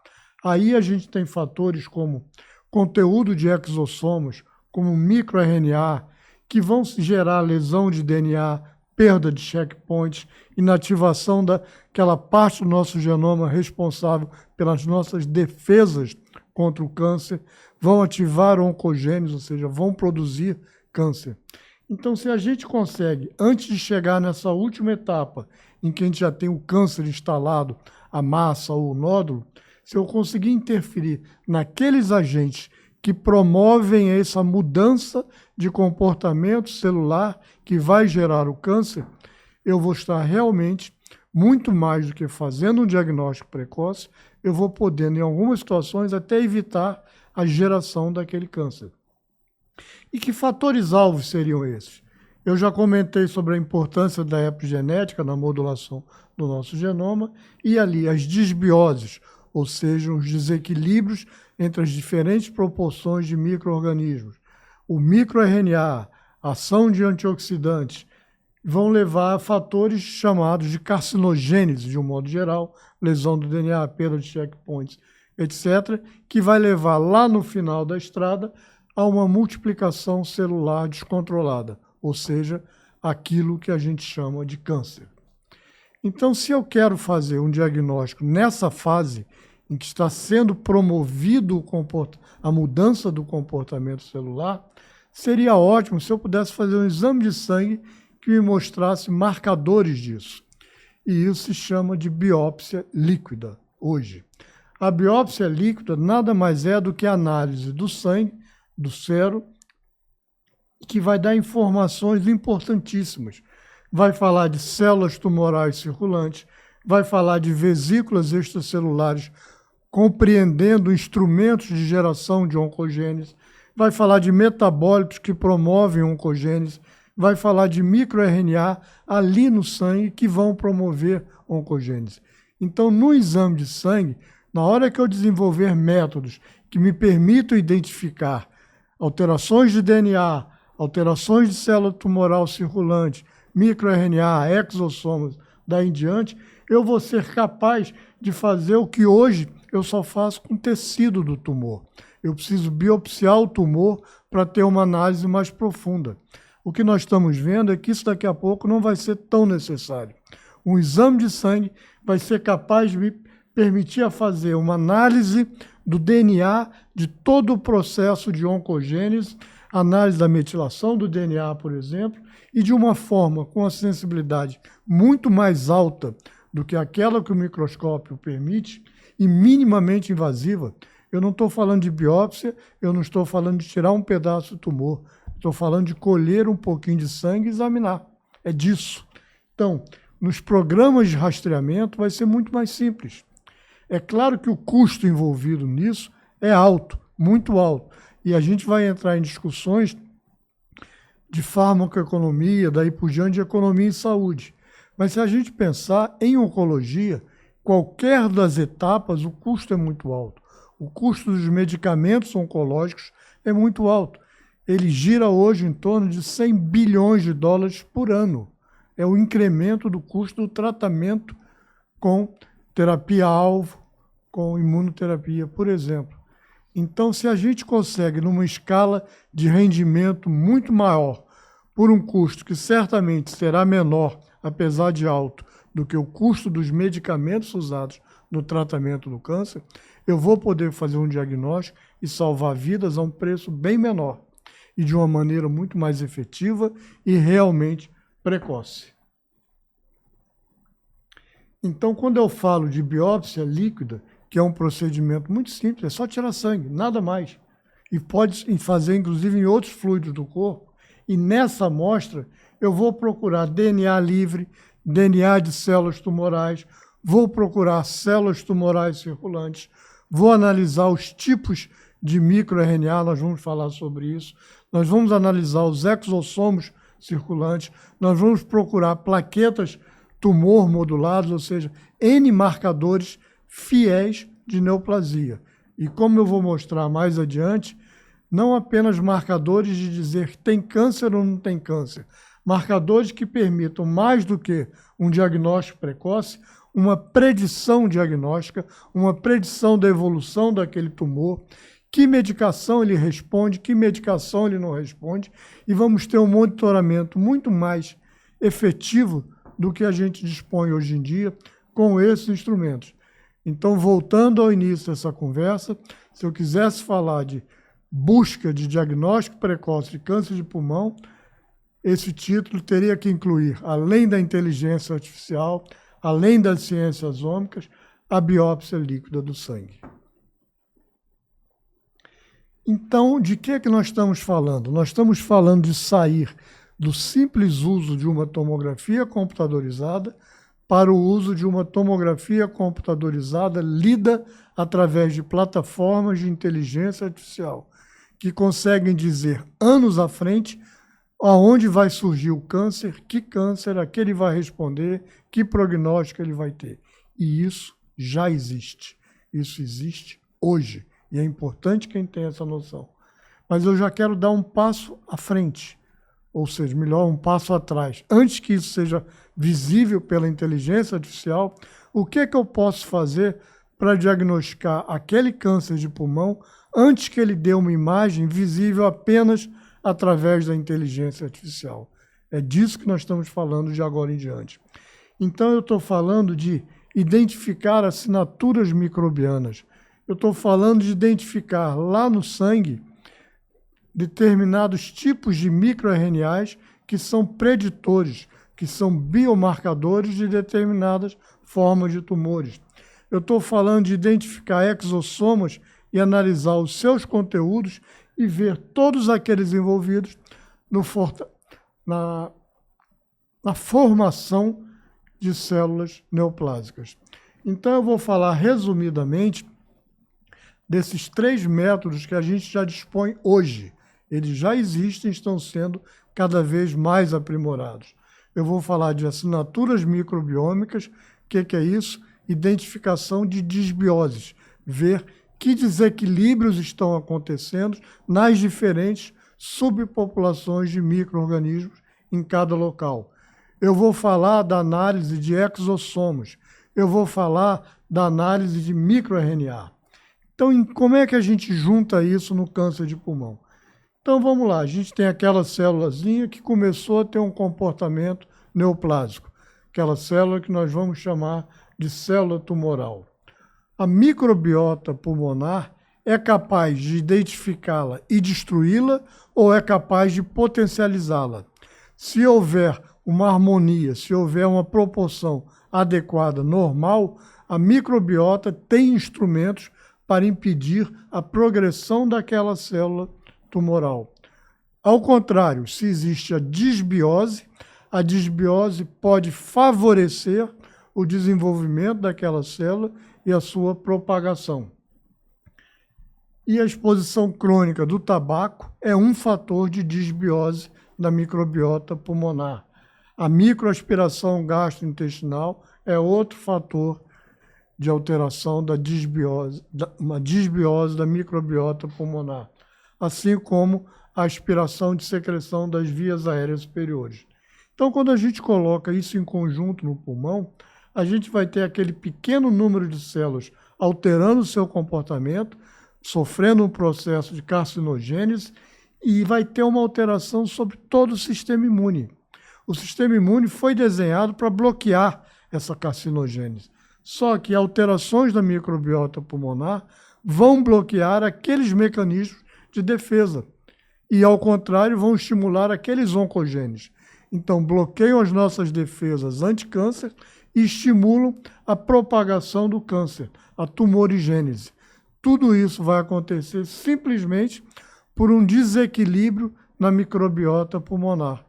Speaker 2: Aí a gente tem fatores como conteúdo de exossomos, como microRNA, que vão gerar lesão de DNA, perda de checkpoints, inativação daquela parte do nosso genoma responsável pelas nossas defesas contra o câncer, vão ativar oncogenes, ou seja, vão produzir câncer. Então, se a gente consegue, antes de chegar nessa última etapa, em que a gente já tem o câncer instalado, a massa ou o nódulo, se eu conseguir interferir naqueles agentes que promovem essa mudança de comportamento celular que vai gerar o câncer, eu vou estar realmente, muito mais do que fazendo um diagnóstico precoce, eu vou podendo, em algumas situações, até evitar a geração daquele câncer. E que fatores-alvo seriam esses? Eu já comentei sobre a importância da epigenética na modulação do nosso genoma e ali as disbioses, ou seja, os desequilíbrios entre as diferentes proporções de micro-organismos. O microRNA, a ação de antioxidantes, vão levar a fatores chamados de carcinogênese, de um modo geral, lesão do DNA, perda de checkpoints, etc., que vai levar lá no final da estrada a uma multiplicação celular descontrolada, ou seja, aquilo que a gente chama de câncer. Então, se eu quero fazer um diagnóstico nessa fase em que está sendo promovido a mudança do comportamento celular, seria ótimo se eu pudesse fazer um exame de sangue que me mostrasse marcadores disso. E isso se chama de biópsia líquida, hoje. A biópsia líquida nada mais é do que a análise do sangue, do sero, que vai dar informações importantíssimas. Vai falar de células tumorais circulantes, vai falar de vesículas extracelulares compreendendo instrumentos de geração de oncogênese, vai falar de metabólitos que promovem oncogênese, vai falar de microRNA ali no sangue que vão promover oncogênese. Então, no exame de sangue, na hora que eu desenvolver métodos que me permitam identificar alterações de DNA, alterações de célula tumoral circulante, microRNA, exossomos, daí em diante, eu vou ser capaz de fazer o que hoje eu só faço com tecido do tumor. Eu preciso biopsiar o tumor para ter uma análise mais profunda. O que nós estamos vendo é que isso daqui a pouco não vai ser tão necessário. Um exame de sangue vai ser capaz de me permitir fazer uma análise do DNA de todo o processo de oncogênese, análise da metilação do DNA, por exemplo, e de uma forma com a sensibilidade muito mais alta do que aquela que o microscópio permite e minimamente invasiva. Eu não estou falando de biópsia, eu não estou falando de tirar um pedaço do tumor, estou falando de colher um pouquinho de sangue e examinar. É disso. Então, nos programas de rastreamento vai ser muito mais simples. É claro que o custo envolvido nisso é alto, muito alto, e a gente vai entrar em discussões de farmacoeconomia, daí por diante de economia em saúde. Mas se a gente pensar em oncologia, qualquer das etapas, o custo é muito alto. O custo dos medicamentos oncológicos é muito alto. Ele gira hoje em torno de 100 bilhões de dólares por ano. É o incremento do custo do tratamento com terapia-alvo, com imunoterapia, por exemplo. Então, se a gente consegue, numa escala de rendimento muito maior, por um custo que certamente será menor, apesar de alto, do que o custo dos medicamentos usados no tratamento do câncer, eu vou poder fazer um diagnóstico e salvar vidas a um preço bem menor e de uma maneira muito mais efetiva e realmente precoce. Então, quando eu falo de biópsia líquida, que é um procedimento muito simples, é só tirar sangue, nada mais. E pode fazer, inclusive, em outros fluidos do corpo. E nessa amostra, eu vou procurar DNA livre, DNA de células tumorais, vou procurar células tumorais circulantes, vou analisar os tipos de microRNA, nós vamos falar sobre isso, nós vamos analisar os exossomos circulantes, nós vamos procurar plaquetas tumor moduladas, ou seja, N marcadores fiéis de neoplasia. E como eu vou mostrar mais adiante, não apenas marcadores de dizer que tem câncer ou não tem câncer, marcadores que permitam, mais do que um diagnóstico precoce, uma predição diagnóstica, uma predição da evolução daquele tumor, que medicação ele responde, que medicação ele não responde, e vamos ter um monitoramento muito mais efetivo do que a gente dispõe hoje em dia com esses instrumentos. Então, voltando ao início dessa conversa, se eu quisesse falar de busca de diagnóstico precoce de câncer de pulmão, esse título teria que incluir, além da inteligência artificial, além das ciências ômicas, a biópsia líquida do sangue. Então, de que é que nós estamos falando? Nós estamos falando de sair do simples uso de uma tomografia computadorizada para o uso de uma tomografia computadorizada lida através de plataformas de inteligência artificial, que conseguem dizer anos à frente aonde vai surgir o câncer, que câncer, a que ele vai responder, que prognóstico ele vai ter. E isso já existe. Isso existe hoje. E é importante quem tem essa noção. Mas eu já quero dar um passo à frente, ou seja, melhor, um passo atrás. Antes que isso seja visível pela inteligência artificial, o que é que eu posso fazer para diagnosticar aquele câncer de pulmão antes que ele dê uma imagem visível apenas através da inteligência artificial? É disso que nós estamos falando de agora em diante. Então, eu estou falando de identificar assinaturas microbianas. Eu estou falando de identificar lá no sangue determinados tipos de microRNAs que são preditores, que são biomarcadores de determinadas formas de tumores. Eu estou falando de identificar exossomas e analisar os seus conteúdos e ver todos aqueles envolvidos na formação de células neoplásicas. Então, eu vou falar resumidamente desses 3 métodos que a gente já dispõe hoje. Eles já existem e estão sendo cada vez mais aprimorados. Eu vou falar de assinaturas microbiômicas. O que é isso? Identificação de disbioses. Ver que desequilíbrios estão acontecendo nas diferentes subpopulações de micro-organismos em cada local. Eu vou falar da análise de exossomos. Eu vou falar da análise de microRNA. Então, como é que a gente junta isso no câncer de pulmão? Então, vamos lá. A gente tem aquela célulazinha que começou a ter um comportamento neoplásico. Aquela célula que nós vamos chamar de célula tumoral. A microbiota pulmonar é capaz de identificá-la e destruí-la ou é capaz de potencializá-la? Se houver uma harmonia, se houver uma proporção adequada, normal, a microbiota tem instrumentos para impedir a progressão daquela célula tumoral. Ao contrário, se existe a disbiose pode favorecer o desenvolvimento daquela célula e a sua propagação. E a exposição crônica do tabaco é um fator de disbiose da microbiota pulmonar. A microaspiração gastrointestinal é outro fator de alteração da disbiose, uma disbiose da microbiota pulmonar, assim como a aspiração de secreção das vias aéreas superiores. Então, quando a gente coloca isso em conjunto no pulmão, a gente vai ter aquele pequeno número de células alterando o seu comportamento, sofrendo um processo de carcinogênese e vai ter uma alteração sobre todo o sistema imune. O sistema imune foi desenhado para bloquear essa carcinogênese. Só que alterações da microbiota pulmonar vão bloquear aqueles mecanismos de defesa e, ao contrário, vão estimular aqueles oncogenes. Então, bloqueiam as nossas defesas anti-câncer e estimulam a propagação do câncer, a tumorigênese. Tudo isso vai acontecer simplesmente por um desequilíbrio na microbiota pulmonar.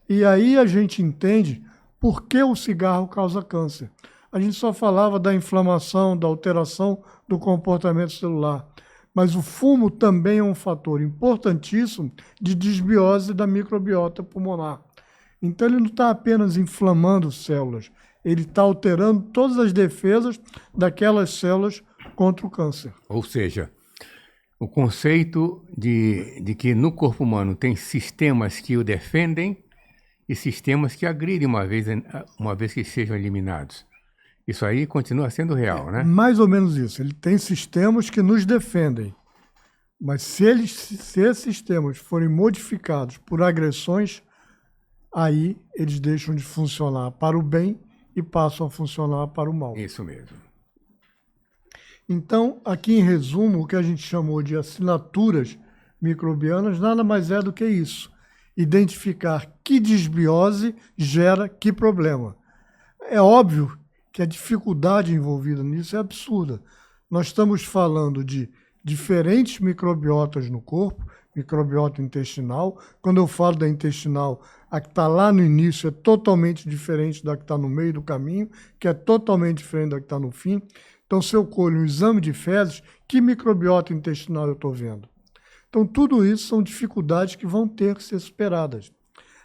Speaker 2: E aí a gente entende por que o cigarro causa câncer. A gente só falava da inflamação, da alteração do comportamento celular. Mas o fumo também é um fator importantíssimo de desbiose da microbiota pulmonar. Então ele não está apenas inflamando células, ele está alterando todas as defesas daquelas células contra o câncer.
Speaker 1: Ou seja, o conceito de que no corpo humano tem sistemas que o defendem e sistemas que agridem uma vez que sejam eliminados. Isso aí continua sendo real, né?
Speaker 2: Mais ou menos isso. Ele tem sistemas que nos defendem, Mas se esses sistemas forem modificados por agressões, aí eles deixam de funcionar para o bem e passam a funcionar para o mal.
Speaker 1: Isso mesmo.
Speaker 2: Então, aqui em resumo, o que a gente chamou de assinaturas microbianas nada mais é do que isso. Identificar que desbiose gera que problema. É óbvio que a dificuldade envolvida nisso é absurda. Nós estamos falando de diferentes microbiotas no corpo, microbiota intestinal. Quando eu falo da intestinal, a que está lá no início é totalmente diferente da que está no meio do caminho, que é totalmente diferente da que está no fim. Então, se eu colho um exame de fezes, que microbiota intestinal eu estou vendo? Então, tudo isso são dificuldades que vão ter que ser superadas.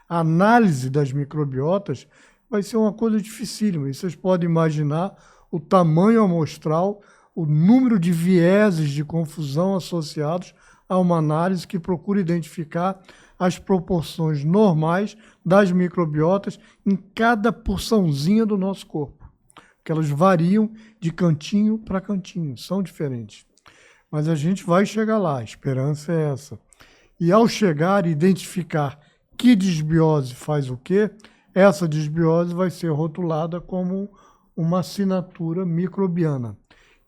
Speaker 2: A análise das microbiotas vai ser uma coisa dificílima. E vocês podem imaginar o tamanho amostral, o número de vieses de confusão associados a uma análise que procura identificar as proporções normais das microbiotas em cada porçãozinha do nosso corpo. Porque elas variam de cantinho para cantinho, são diferentes. Mas a gente vai chegar lá, a esperança é essa. E ao chegar e identificar que desbiose faz o quê, essa desbiose vai ser rotulada como uma assinatura microbiana.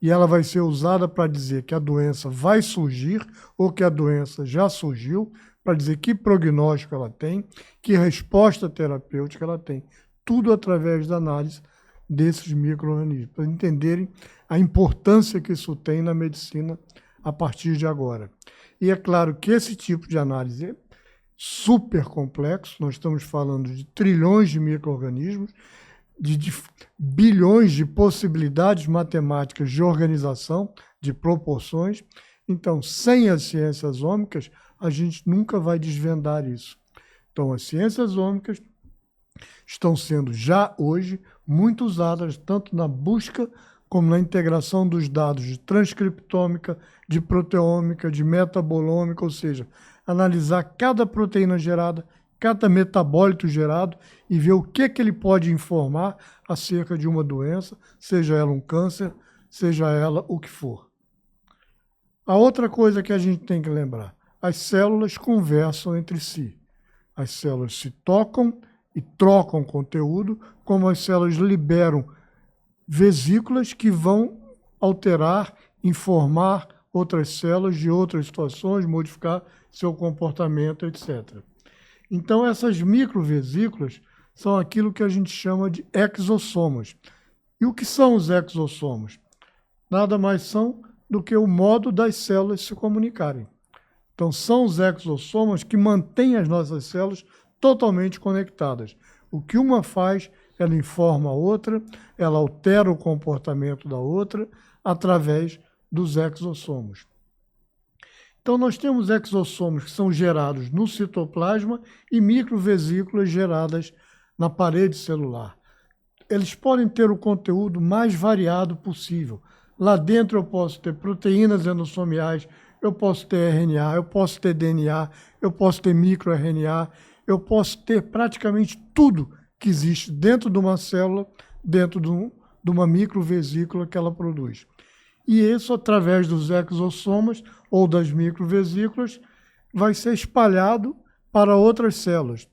Speaker 2: E ela vai ser usada para dizer que a doença vai surgir ou que a doença já surgiu, para dizer que prognóstico ela tem, que resposta terapêutica ela tem. Tudo através da análise desses micro-organismos, para entenderem a importância que isso tem na medicina a partir de agora. E é claro que esse tipo de análise é super complexo, nós estamos falando de trilhões de micro-organismos, de bilhões de possibilidades matemáticas de organização, de proporções. Então, sem as ciências ômicas, a gente nunca vai desvendar isso. Então, as ciências ômicas estão sendo já hoje muito usadas tanto na busca como na integração dos dados de transcriptômica, de proteômica, de metabolômica, ou seja, analisar cada proteína gerada, cada metabólito gerado e ver o que ele pode informar acerca de uma doença, seja ela um câncer, seja ela o que for. A outra coisa que a gente tem que lembrar, as células conversam entre si. As células se tocam e trocam conteúdo, como as células liberam vesículas que vão alterar, informar outras células de outras situações, modificar seu comportamento, etc. Então, essas microvesículas são aquilo que a gente chama de exossomas. E o que são os exossomas? Nada mais são do que o modo das células se comunicarem. Então, são os exossomas que mantêm as nossas células totalmente conectadas. O que uma faz, ela informa a outra, ela altera o comportamento da outra através dos exossomos. Então, nós temos exossomos que são gerados no citoplasma e microvesículas geradas na parede celular. Eles podem ter o conteúdo mais variado possível. Lá dentro eu posso ter proteínas endossomiais, eu posso ter RNA, eu posso ter DNA, eu posso ter microRNA, eu posso ter praticamente tudo que existe dentro de uma célula, dentro de uma microvesícula que ela produz. E isso, através dos exossomas ou das microvesículas, vai ser espalhado para outras células.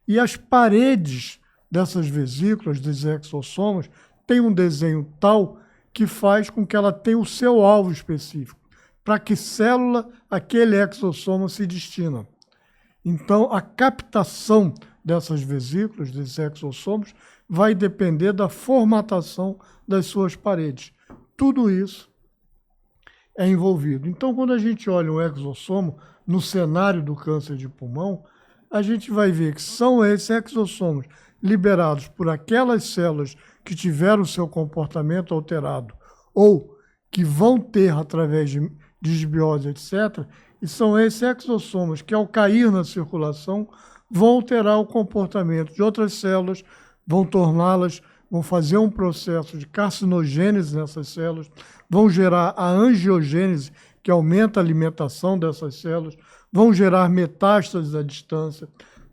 Speaker 2: E as paredes dessas vesículas, dos exossomas, têm um desenho tal que faz com que ela tenha o seu alvo específico. Para que célula aquele exossoma se destina. Então, a captação dessas vesículas, desses exossomos, vai depender da formatação das suas paredes. Tudo isso é envolvido. Então, quando a gente olha um exossomo no cenário do câncer de pulmão, a gente vai ver que são esses exossomos liberados por aquelas células que tiveram seu comportamento alterado ou que vão ter através de desbiose, etc., e são esses exossomos que, ao cair na circulação, vão alterar o comportamento de outras células, vão torná-las, vão fazer um processo de carcinogênese nessas células, vão gerar a angiogênese, que aumenta a alimentação dessas células, vão gerar metástases à distância,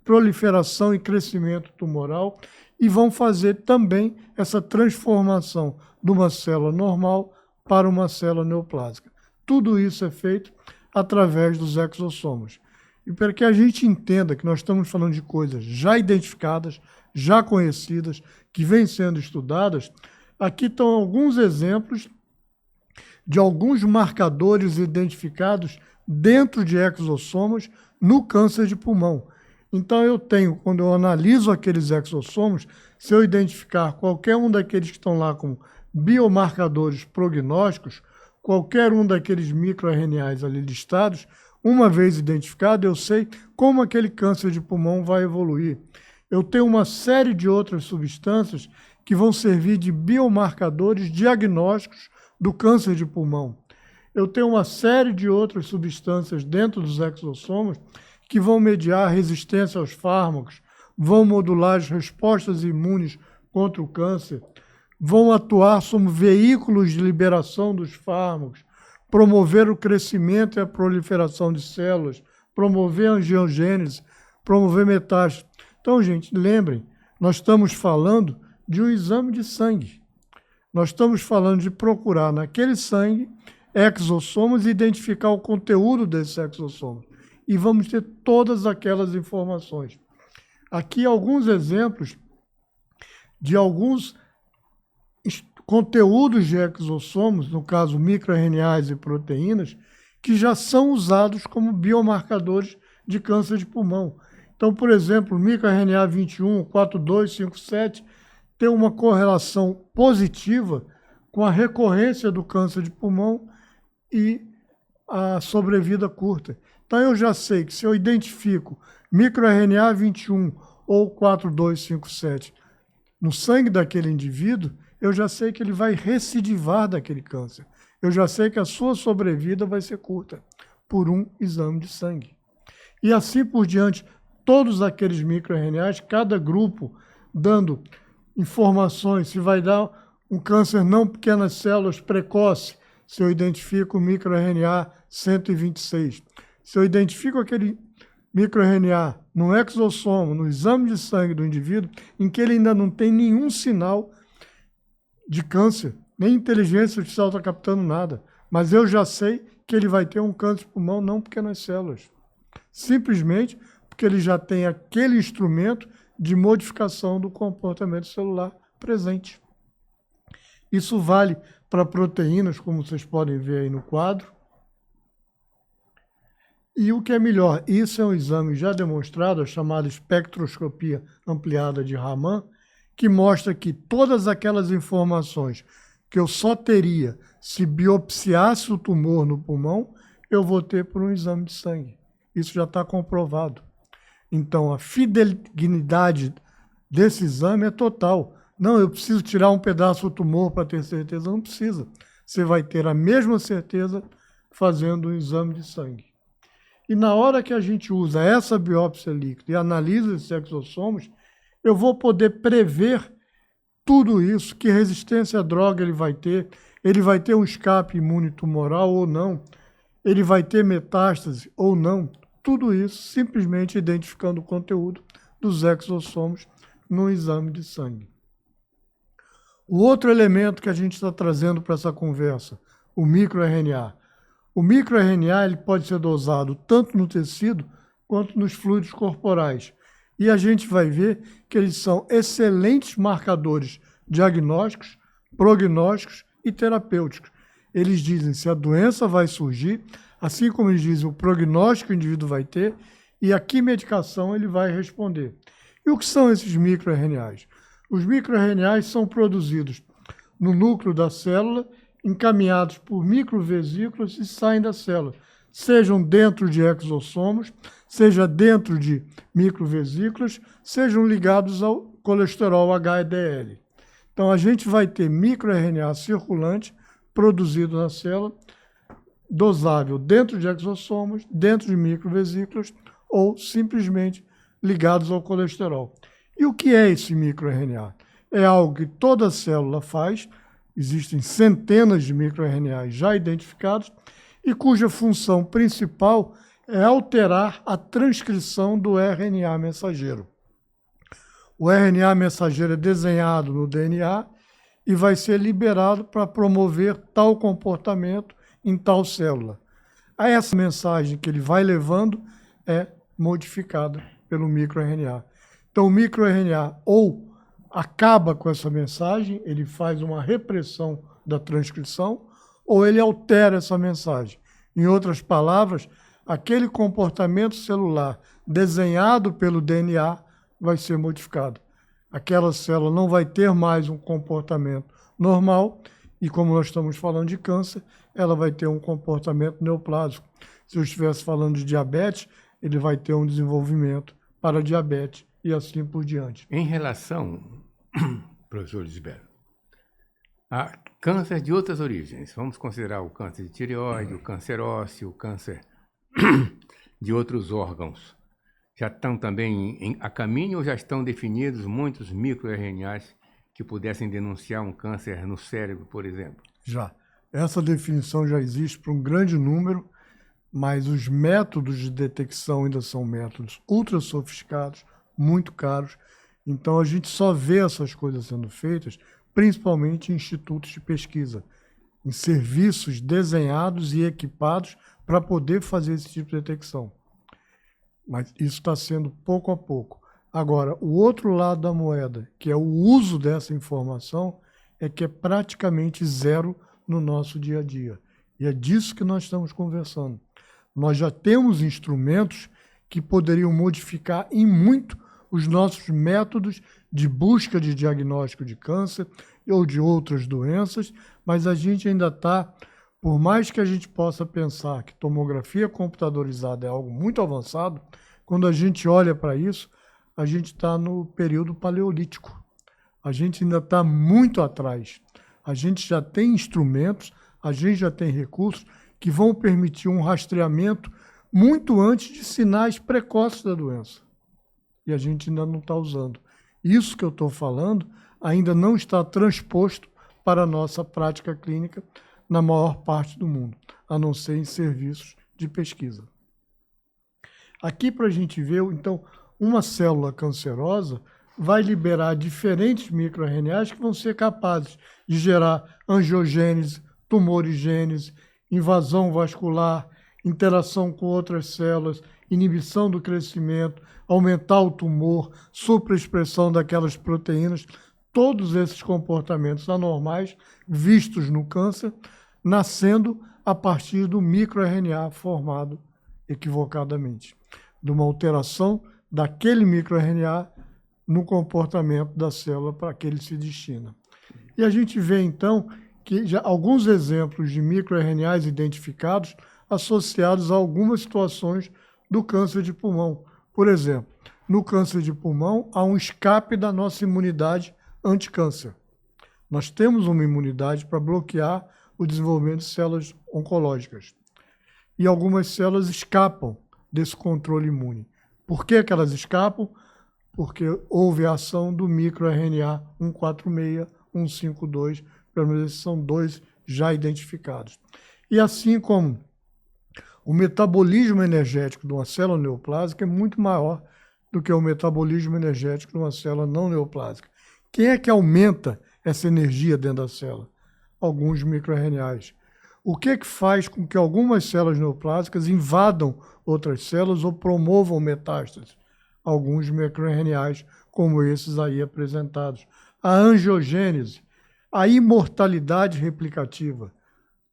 Speaker 2: proliferação e crescimento tumoral, e vão fazer também essa transformação de uma célula normal para uma célula neoplásica. Tudo isso é feito através dos exossomos. E para que a gente entenda que nós estamos falando de coisas já identificadas, já conhecidas, que vêm sendo estudadas, aqui estão alguns exemplos de alguns marcadores identificados dentro de exossomos no câncer de pulmão. Então eu tenho, quando eu analiso aqueles exossomos, se eu identificar qualquer um daqueles que estão lá como biomarcadores prognósticos, qualquer um daqueles microRNAs ali listados, uma vez identificado, eu sei como aquele câncer de pulmão vai evoluir. Eu tenho uma série de outras substâncias que vão servir de biomarcadores diagnósticos do câncer de pulmão. Eu tenho uma série de outras substâncias dentro dos exossomos que vão mediar a resistência aos fármacos, vão modular as respostas imunes contra o câncer, vão atuar como veículos de liberação dos fármacos, promover o crescimento e a proliferação de células, promover a angiogênese, promover metástase. Então, gente, lembrem, nós estamos falando de um exame de sangue. Nós estamos falando de procurar naquele sangue exossomos e identificar o conteúdo desses exossomos. E vamos ter todas aquelas informações. Aqui alguns exemplos de alguns conteúdos de exossomos, no caso microRNAs e proteínas, que já são usados como biomarcadores de câncer de pulmão. Então, por exemplo, o microRNA 21, 4257 tem uma correlação positiva com a recorrência do câncer de pulmão e a sobrevida curta. Então, eu já sei que se eu identifico microRNA 21 ou 4257 no sangue daquele indivíduo, eu já sei que ele vai recidivar daquele câncer. Eu já sei que a sua sobrevida vai ser curta por um exame de sangue. E assim por diante, todos aqueles microRNAs, cada grupo dando informações, se vai dar um câncer não pequenas células precoce, se eu identifico o microRNA 126. Se eu identifico aquele microRNA no exossomo, no exame de sangue do indivíduo, em que ele ainda não tem nenhum sinal de câncer, nem inteligência artificial está captando nada, mas eu já sei que ele vai ter um câncer de pulmão não pequenas células. Simplesmente porque ele já tem aquele instrumento de modificação do comportamento celular presente. Isso vale para proteínas, como vocês podem ver aí no quadro. E o que é melhor, isso é um exame já demonstrado, a chamada espectroscopia ampliada de Raman, que mostra que todas aquelas informações que eu só teria se biopsiasse o tumor no pulmão, eu vou ter por um exame de sangue. Isso já está comprovado. Então, a fidelidade desse exame é total. Não, eu preciso tirar um pedaço do tumor para ter certeza. Não precisa. Você vai ter a mesma certeza fazendo um exame de sangue. E na hora que a gente usa essa biópsia líquida e analisa esses exossomos, eu vou poder prever tudo isso, que resistência à droga ele vai ter um escape imune tumoral ou não, ele vai ter metástase ou não, tudo isso simplesmente identificando o conteúdo dos exossomos no exame de sangue. O outro elemento que a gente está trazendo para essa conversa, o microRNA. O microRNA ele pode ser dosado tanto no tecido quanto nos fluidos corporais. E a gente vai ver que eles são excelentes marcadores diagnósticos, prognósticos e terapêuticos. Eles dizem se a doença vai surgir, assim como eles dizem o prognóstico que o indivíduo vai ter e a que medicação ele vai responder. E o que são esses microRNAs? Os microRNAs são produzidos no núcleo da célula, encaminhados por microvesículas e saem da célula, sejam dentro de exossomos, seja dentro de microvesículas, sejam ligados ao colesterol HDL. Então, a gente vai ter microRNA circulante produzido na célula, dosável dentro de exossomos, dentro de microvesículas ou simplesmente ligados ao colesterol. E o que é esse microRNA? É algo que toda célula faz, existem centenas de microRNAs já identificados, e cuja função principal é alterar a transcrição do RNA mensageiro. O RNA mensageiro é desenhado no DNA e vai ser liberado para promover tal comportamento em tal célula. essa mensagem que ele vai levando é modificada pelo microRNA. Então, o microRNA ou acaba com essa mensagem, ele faz uma repressão da transcrição, ou ele altera essa mensagem. Em outras palavras, aquele comportamento celular desenhado pelo DNA vai ser modificado. Aquela célula não vai ter mais um comportamento normal e, como nós estamos falando de câncer, ela vai ter um comportamento neoplásico. Se eu estivesse falando de diabetes, ele vai ter um desenvolvimento para diabetes e assim por diante.
Speaker 1: Em relação, professor Lisberto, a câncer de outras origens, vamos considerar o câncer de tireoide, o câncer ósseo, o câncer de outros órgãos, já estão também a caminho ou já estão definidos muitos microRNAs que pudessem denunciar um câncer no cérebro, por exemplo?
Speaker 2: Já. Essa definição já existe para um grande número, mas os métodos de detecção ainda são métodos ultra sofisticados, muito caros. Então, a gente só vê essas coisas sendo feitas, principalmente em institutos de pesquisa, em serviços desenhados e equipados para poder fazer esse tipo de detecção. Mas isso está sendo pouco a pouco. Agora, o outro lado da moeda, que é o uso dessa informação, é que é praticamente zero no nosso dia a dia. E é disso que nós estamos conversando. Nós já temos instrumentos que poderiam modificar em muito os nossos métodos de busca de diagnóstico de câncer ou de outras doenças, mas a gente ainda está, por mais que a gente possa pensar que tomografia computadorizada é algo muito avançado, quando a gente olha para isso, a gente está no período paleolítico. A gente ainda está muito atrás. A gente já tem instrumentos, a gente já tem recursos que vão permitir um rastreamento muito antes de sinais precoces da doença. E a gente ainda não está usando. Isso que eu estou falando ainda não está transposto para a nossa prática clínica na maior parte do mundo, a não ser em serviços de pesquisa. Aqui, para a gente ver, então, uma célula cancerosa vai liberar diferentes microRNAs que vão ser capazes de gerar angiogênese, tumorigênese, invasão vascular, interação com outras células, inibição do crescimento, aumentar o tumor, supraexpressão daquelas proteínas, todos esses comportamentos anormais vistos no câncer, nascendo a partir do microRNA formado equivocadamente, de uma alteração daquele microRNA no comportamento da célula para que ele se destina. E a gente vê, então, que já alguns exemplos de microRNAs identificados associados a algumas situações do câncer de pulmão. Por exemplo, no câncer de pulmão, há um escape da nossa imunidade anticâncer. Nós temos uma imunidade para bloquear o desenvolvimento de células oncológicas. E algumas células escapam desse controle imune. Por que elas escapam? Porque houve a ação do microRNA 146, 152, pelo menos esses são dois já identificados. E assim como o metabolismo energético de uma célula neoplásica é muito maior do que o metabolismo energético de uma célula não neoplásica. Quem é que aumenta essa energia dentro da célula? Alguns microRNAs. O que é que faz com que algumas células neoplásicas invadam outras células ou promovam metástases? Alguns microRNAs, como esses aí apresentados. A angiogênese, a imortalidade replicativa.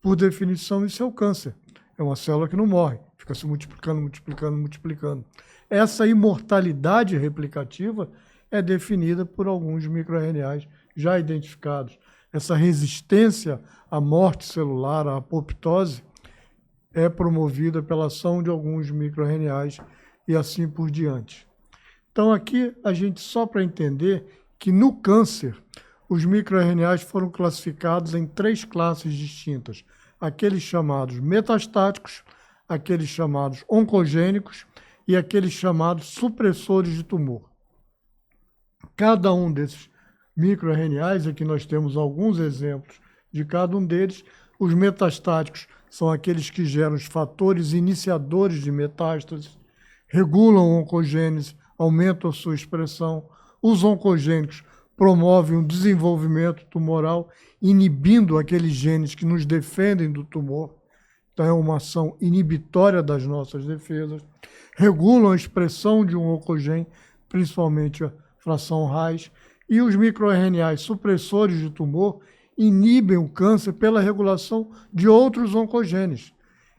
Speaker 2: Por definição, isso é o câncer. É uma célula que não morre, fica se multiplicando, multiplicando, multiplicando. Essa imortalidade replicativa é definida por alguns microRNAs já identificados. Essa resistência à morte celular, à apoptose, é promovida pela ação de alguns microRNAs e assim por diante. Então aqui a gente, só para entender que no câncer, os microRNAs foram classificados em 3 classes distintas. Aqueles chamados metastáticos, aqueles chamados oncogênicos e aqueles chamados supressores de tumor. Cada um desses microRNAs, aqui nós temos alguns exemplos de cada um deles. Os metastáticos são aqueles que geram os fatores iniciadores de metástases, regulam a oncogênese, aumentam a sua expressão. Os oncogênicos promovem o desenvolvimento tumoral, inibindo aqueles genes que nos defendem do tumor, então é uma ação inibitória das nossas defesas, regulam a expressão de um oncogene, principalmente a fração RAS, e os microRNAs supressores de tumor inibem o câncer pela regulação de outros oncogenes.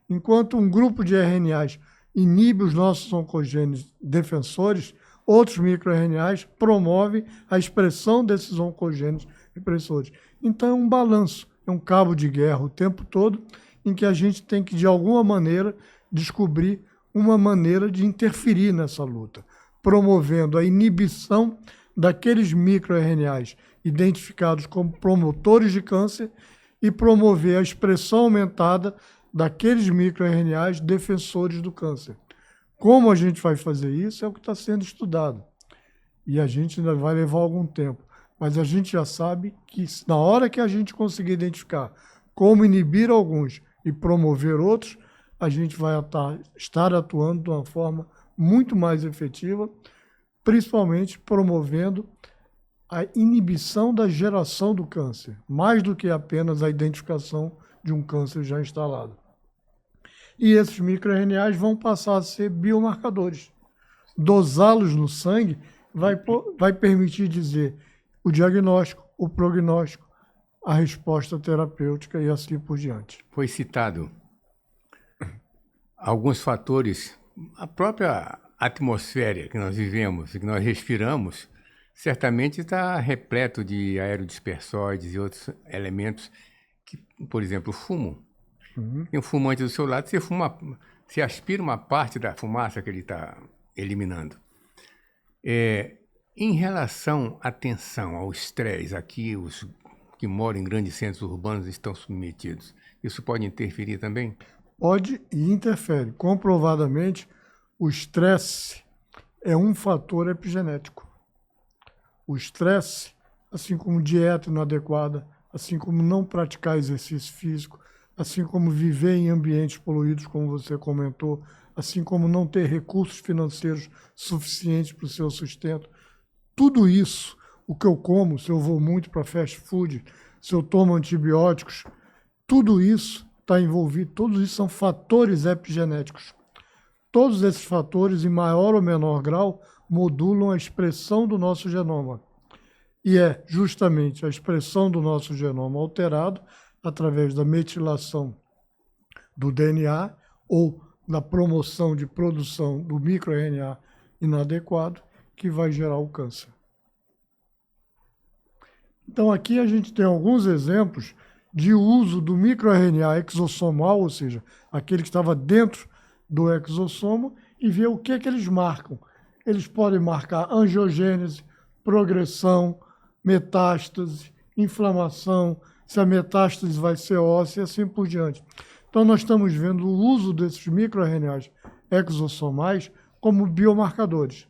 Speaker 2: Enquanto um grupo de RNAs inibe os nossos oncogenes defensores, outros microRNAs promovem a expressão desses oncogenes repressores. Então é um balanço, é um cabo de guerra o tempo todo, em que a gente tem que, de alguma maneira, descobrir uma maneira de interferir nessa luta, promovendo a inibição daqueles microRNAs identificados como promotores de câncer e promover a expressão aumentada daqueles microRNAs defensores do câncer. Como a gente vai fazer isso é o que está sendo estudado. E a gente ainda vai levar algum tempo. Mas a gente já sabe que na hora que a gente conseguir identificar como inibir alguns e promover outros, a gente vai estar atuando de uma forma muito mais efetiva, principalmente promovendo a inibição da geração do câncer, mais do que apenas a identificação de um câncer já instalado. E esses microRNAs vão passar a ser biomarcadores. Dosá-los no sangue vai permitir dizer o diagnóstico, o prognóstico, a resposta terapêutica e assim por diante.
Speaker 1: Foi citado alguns fatores, a própria atmosfera que nós vivemos, que nós respiramos, certamente está repleto de aerodispersóides e outros elementos, que, por exemplo, o fumo. Tem um fumante do seu lado, você aspira uma parte da fumaça que ele está eliminando. Em relação à tensão, ao estresse, aqui os que moram em grandes centros urbanos estão submetidos. Isso pode interferir também?
Speaker 2: Pode e interfere. Comprovadamente, o estresse é um fator epigenético. O estresse, assim como dieta inadequada, assim como não praticar exercício físico, assim como viver em ambientes poluídos, como você comentou, assim como não ter recursos financeiros suficientes para o seu sustento, tudo isso, o que eu como, se eu vou muito para fast food, se eu tomo antibióticos, tudo isso está envolvido, todos isso são fatores epigenéticos. Todos esses fatores, em maior ou menor grau, modulam a expressão do nosso genoma. E é justamente a expressão do nosso genoma alterado, através da metilação do DNA ou da promoção de produção do microRNA inadequado, que vai gerar o câncer. Então aqui a gente tem alguns exemplos de uso do microRNA exossomal, ou seja, aquele que estava dentro do exossomo, e ver o que é que eles marcam. Eles podem marcar angiogênese, progressão, metástase, inflamação, se a metástase vai ser óssea e assim por diante. Então nós estamos vendo o uso desses microRNAs exossomais como biomarcadores.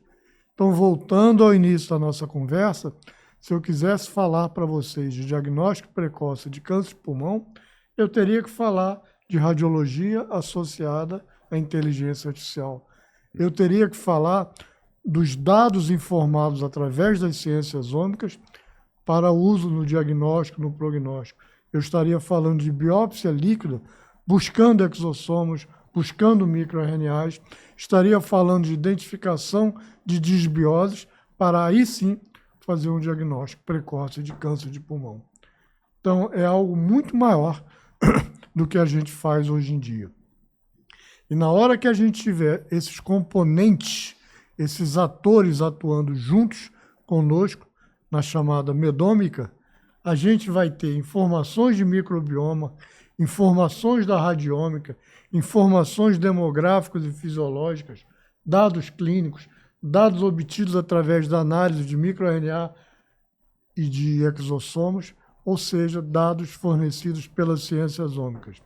Speaker 2: Então, voltando ao início da nossa conversa, se eu quisesse falar para vocês de diagnóstico precoce de câncer de pulmão, eu teria que falar de radiologia associada à inteligência artificial. Eu teria que falar dos dados informados através das ciências ômicas para uso no diagnóstico, no prognóstico. Eu estaria falando de biópsia líquida, buscando exossomos, buscando microRNAs, estaria falando de identificação de disbioses, para aí sim fazer um diagnóstico precoce de câncer de pulmão. Então, é algo muito maior do que a gente faz hoje em dia. E na hora que a gente tiver esses componentes, esses atores atuando juntos conosco, na chamada medômica, a gente vai ter informações de microbioma, informações da radiômica, informações demográficas e fisiológicas, dados clínicos, dados obtidos através da análise de microRNA e de exossomos, ou seja, dados fornecidos pelas ciências ômicas.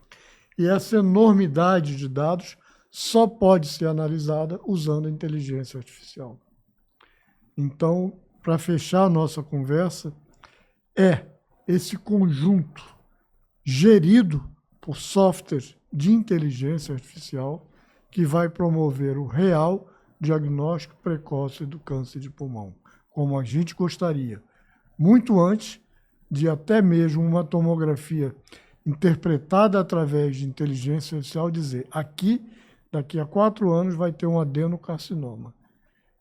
Speaker 2: E essa enormidade de dados só pode ser analisada usando a inteligência artificial. Então, para fechar a nossa conversa, é esse conjunto gerido por software de inteligência artificial que vai promover o real diagnóstico precoce do câncer de pulmão, como a gente gostaria, muito antes de até mesmo uma tomografia interpretada através de inteligência artificial, dizer aqui, daqui a 4 anos, vai ter um adenocarcinoma.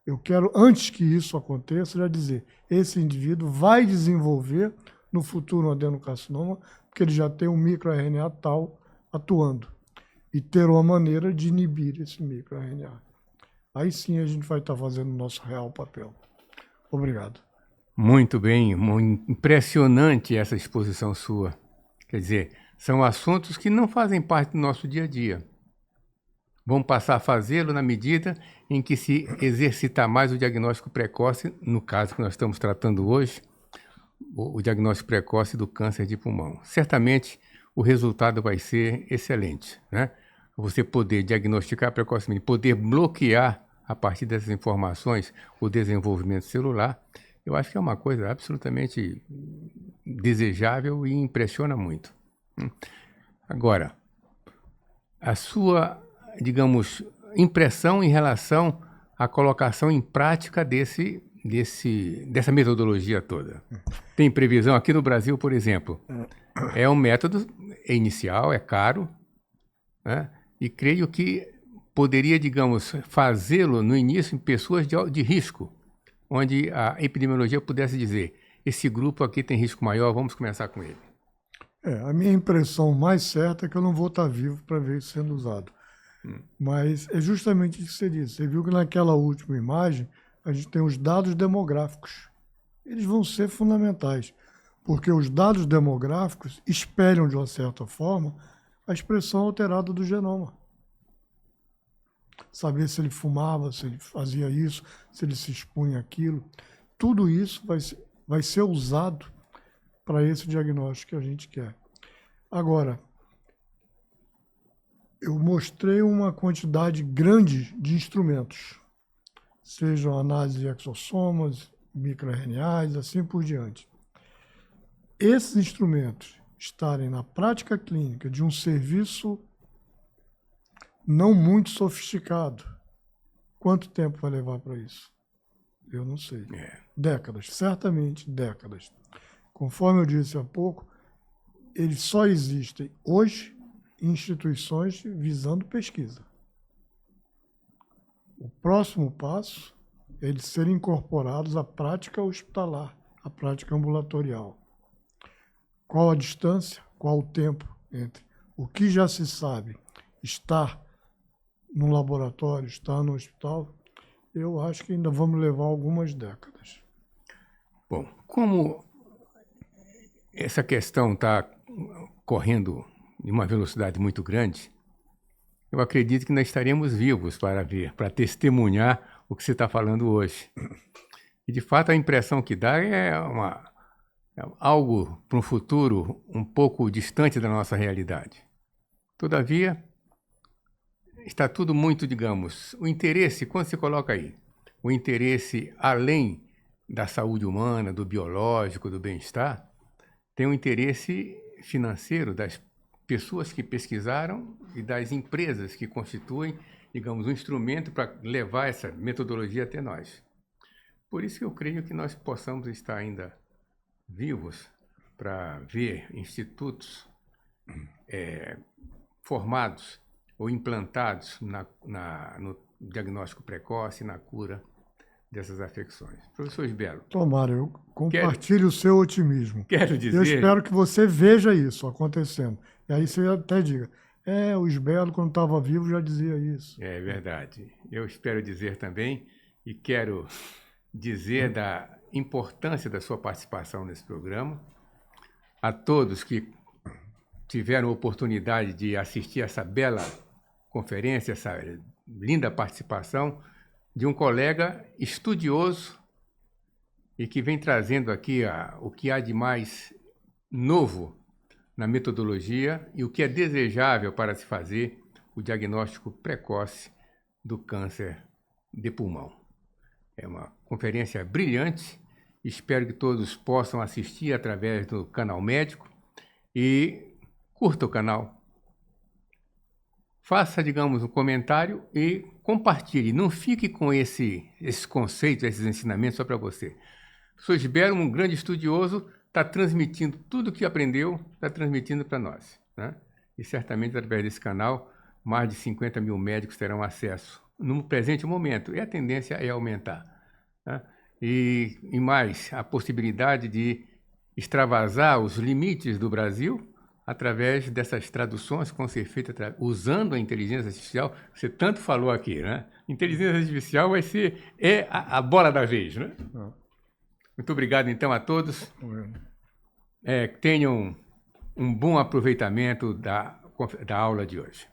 Speaker 2: Eu quero, antes que isso aconteça, já dizer, esse indivíduo vai desenvolver no futuro um adenocarcinoma, porque ele já tem um microRNA tal atuando, e ter uma maneira de inibir esse microRNA. Aí sim a gente vai estar fazendo o nosso real papel. Obrigado.
Speaker 1: Muito bem, impressionante essa exposição sua. Quer dizer, são assuntos que não fazem parte do nosso dia a dia. Vamos passar a fazê-lo na medida em que se exercitar mais o diagnóstico precoce, no caso que nós estamos tratando hoje, o diagnóstico precoce do câncer de pulmão. Certamente o resultado vai ser excelente, né? Você poder diagnosticar precocemente, poder bloquear a partir dessas informações o desenvolvimento celular, eu acho que é uma coisa absolutamente desejável e impressiona muito. Agora, a sua, digamos, impressão em relação à colocação em prática dessa metodologia toda. Tem previsão aqui no Brasil, por exemplo, é um método inicial, é caro, né? E creio que poderia, digamos, fazê-lo no início em pessoas de risco, onde a epidemiologia pudesse dizer, esse grupo aqui tem risco maior, vamos começar com ele.
Speaker 2: A minha impressão mais certa é que eu não vou estar vivo para ver isso sendo usado. Mas é justamente isso que você disse. Você viu que naquela última imagem a gente tem os dados demográficos. Eles vão ser fundamentais, porque os dados demográficos espelham, de uma certa forma, a expressão alterada do genoma. Saber se ele fumava, se ele fazia isso, se ele se expunha àquilo. Tudo isso vai ser usado para esse diagnóstico que a gente quer. Agora, eu mostrei uma quantidade grande de instrumentos, sejam análise de exossomas, microRNAs, assim por diante. Esses instrumentos estarem na prática clínica de um serviço não muito sofisticado, quanto tempo vai levar para isso? Eu não sei. Décadas, certamente décadas. Conforme eu disse há pouco, eles só existem hoje em instituições visando pesquisa. O próximo passo é eles serem incorporados à prática hospitalar, à prática ambulatorial. Qual a distância, qual o tempo entre o que já se sabe estar no laboratório, estar no hospital? Eu acho que ainda vamos levar algumas décadas.
Speaker 1: Bom, como essa questão está correndo em uma velocidade muito grande, eu acredito que nós estaremos vivos para ver, para testemunhar o que você está falando hoje. E, de fato, a impressão que dá é algo para um futuro um pouco distante da nossa realidade. Todavia, está tudo muito, digamos, o interesse, quando se coloca aí, o interesse além da saúde humana, do biológico, do bem-estar, tem um interesse financeiro das pessoas que pesquisaram e das empresas que constituem, digamos, um instrumento para levar essa metodologia até nós. Por isso que eu creio que nós possamos estar ainda vivos para ver institutos formados ou implantados no diagnóstico precoce e na cura dessas afecções. Professor Isbelo.
Speaker 2: Tomara, eu compartilho o seu otimismo.
Speaker 1: Quero dizer...
Speaker 2: Eu espero que você veja isso acontecendo. E aí você até diga, o Isbelo, quando estava vivo, já dizia isso.
Speaker 1: É verdade. Eu espero dizer também, e quero dizer da importância da sua participação nesse programa, a todos que tiveram a oportunidade de assistir essa bela conferência, essa linda participação de um colega estudioso e que vem trazendo aqui o que há de mais novo na metodologia e o que é desejável para se fazer o diagnóstico precoce do câncer de pulmão. É uma conferência brilhante, espero que todos possam assistir através do canal médico e curta o canal. Faça, digamos, um comentário e compartilhe. Não fique com esses conceitos, esses ensinamentos só para você. O professor Isbelo, um grande estudioso, está transmitindo tudo o que aprendeu, está transmitindo para nós, né? E certamente, através desse canal, mais de 50 mil médicos terão acesso no presente momento, e a tendência é aumentar, né? E mais, a possibilidade de extravasar os limites do Brasil através dessas traduções que vão ser feitas usando a inteligência artificial. Você tanto falou aqui, né? Inteligência artificial vai ser a bola da vez, né? Muito obrigado, então, a todos. Tenham um bom aproveitamento da aula de hoje.